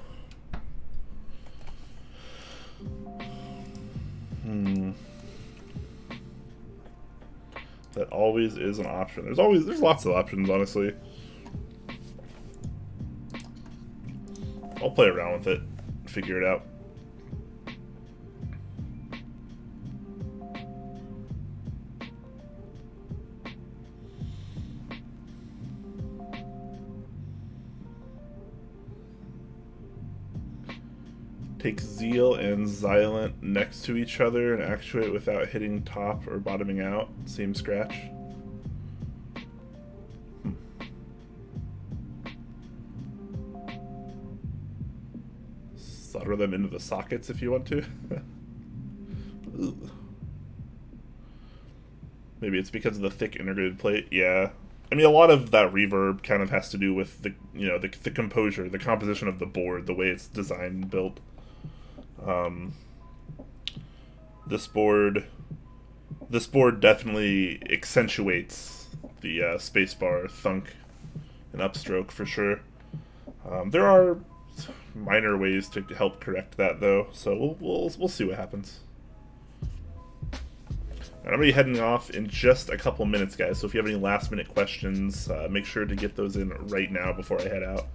That always is an option. There's lots of options, honestly. I'll play around with it, figure it out. Take Zeal and Xylent next to each other and actuate without hitting top or bottoming out. Same scratch. Solder them into the sockets if you want to. Maybe it's because of the thick integrated plate. Yeah. I mean, a lot of that reverb kind of has to do with the, you know, the composure, the composition of the board, the way it's designed and built. This board definitely accentuates the spacebar thunk and upstroke for sure. There are minor ways to help correct that though, so we'll see what happens. And I'm gonna be heading off in just a couple minutes, guys. So if you have any last minute questions, make sure to get those in right now before I head out.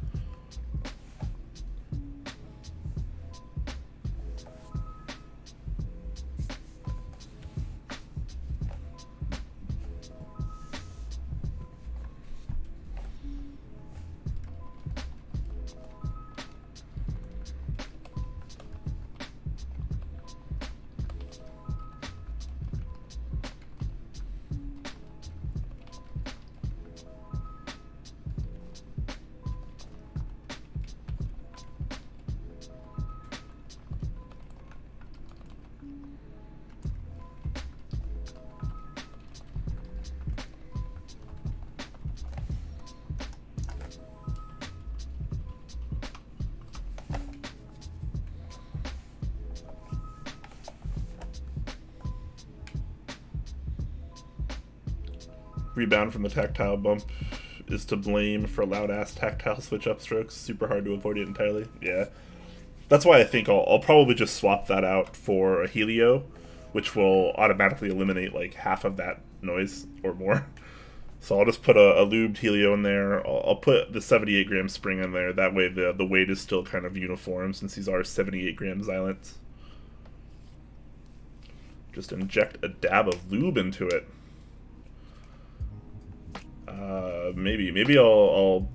Rebound from the tactile bump is to blame for loud-ass tactile switch upstrokes. Super hard to avoid it entirely. Yeah. That's why I think I'll probably just swap that out for a Helio, which will automatically eliminate like half of that noise or more. So I'll just put a lubed Helio in there. I'll put the 78 gram spring in there. That way the weight is still kind of uniform since these are 78 gram Xylents. Just inject a dab of lube into it. Maybe I'll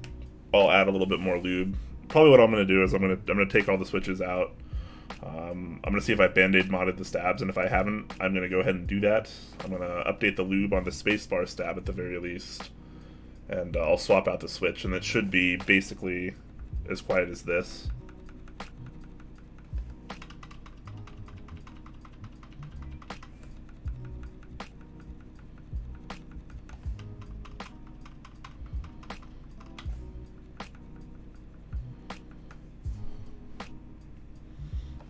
add a little bit more lube. Probably what I'm gonna do is I'm gonna take all the switches out. I'm gonna see if I band-aid modded the stabs, and if I haven't, I'm gonna go ahead and do that. I'm gonna update the lube on the spacebar stab at the very least, and I'll swap out the switch, and it should be basically as quiet as this.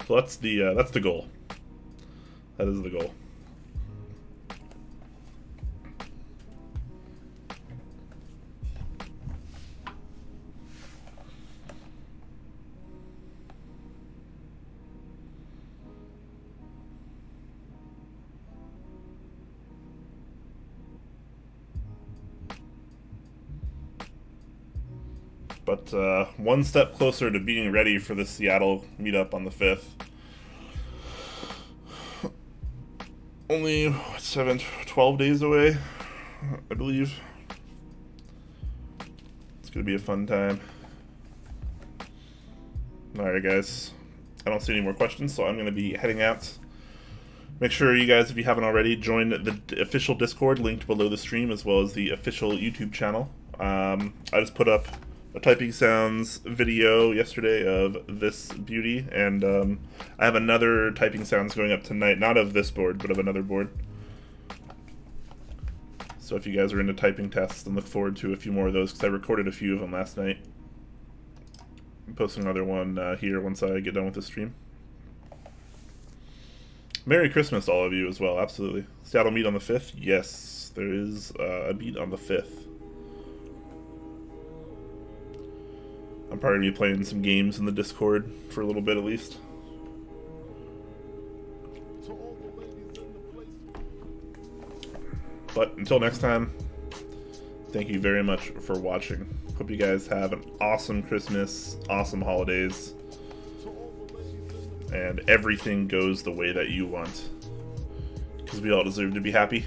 So that's the goal. That is the goal. But one step closer to being ready for the Seattle meetup on the 5th. Only 12 days away, I believe. It's gonna be a fun time. Alright guys, I don't see any more questions, so I'm gonna be heading out. Make sure you guys, if you haven't already, join the official Discord linked below the stream, as well as the official YouTube channel. I just put up a typing sounds video yesterday of this beauty, and I have another typing sounds going up tonight, not of this board, but of another board. So if you guys are into typing tests, then look forward to a few more of those, because I recorded a few of them last night. I'm posting another one here once I get done with the stream. Merry Christmas to all of you as well, absolutely. Seattle meet on the 5th? Yes, there is a meet on the 5th. I'm probably going to be playing some games in the Discord for a little bit at least. But until next time, thank you very much for watching. Hope you guys have an awesome Christmas, awesome holidays, and everything goes the way that you want. Because we all deserve to be happy.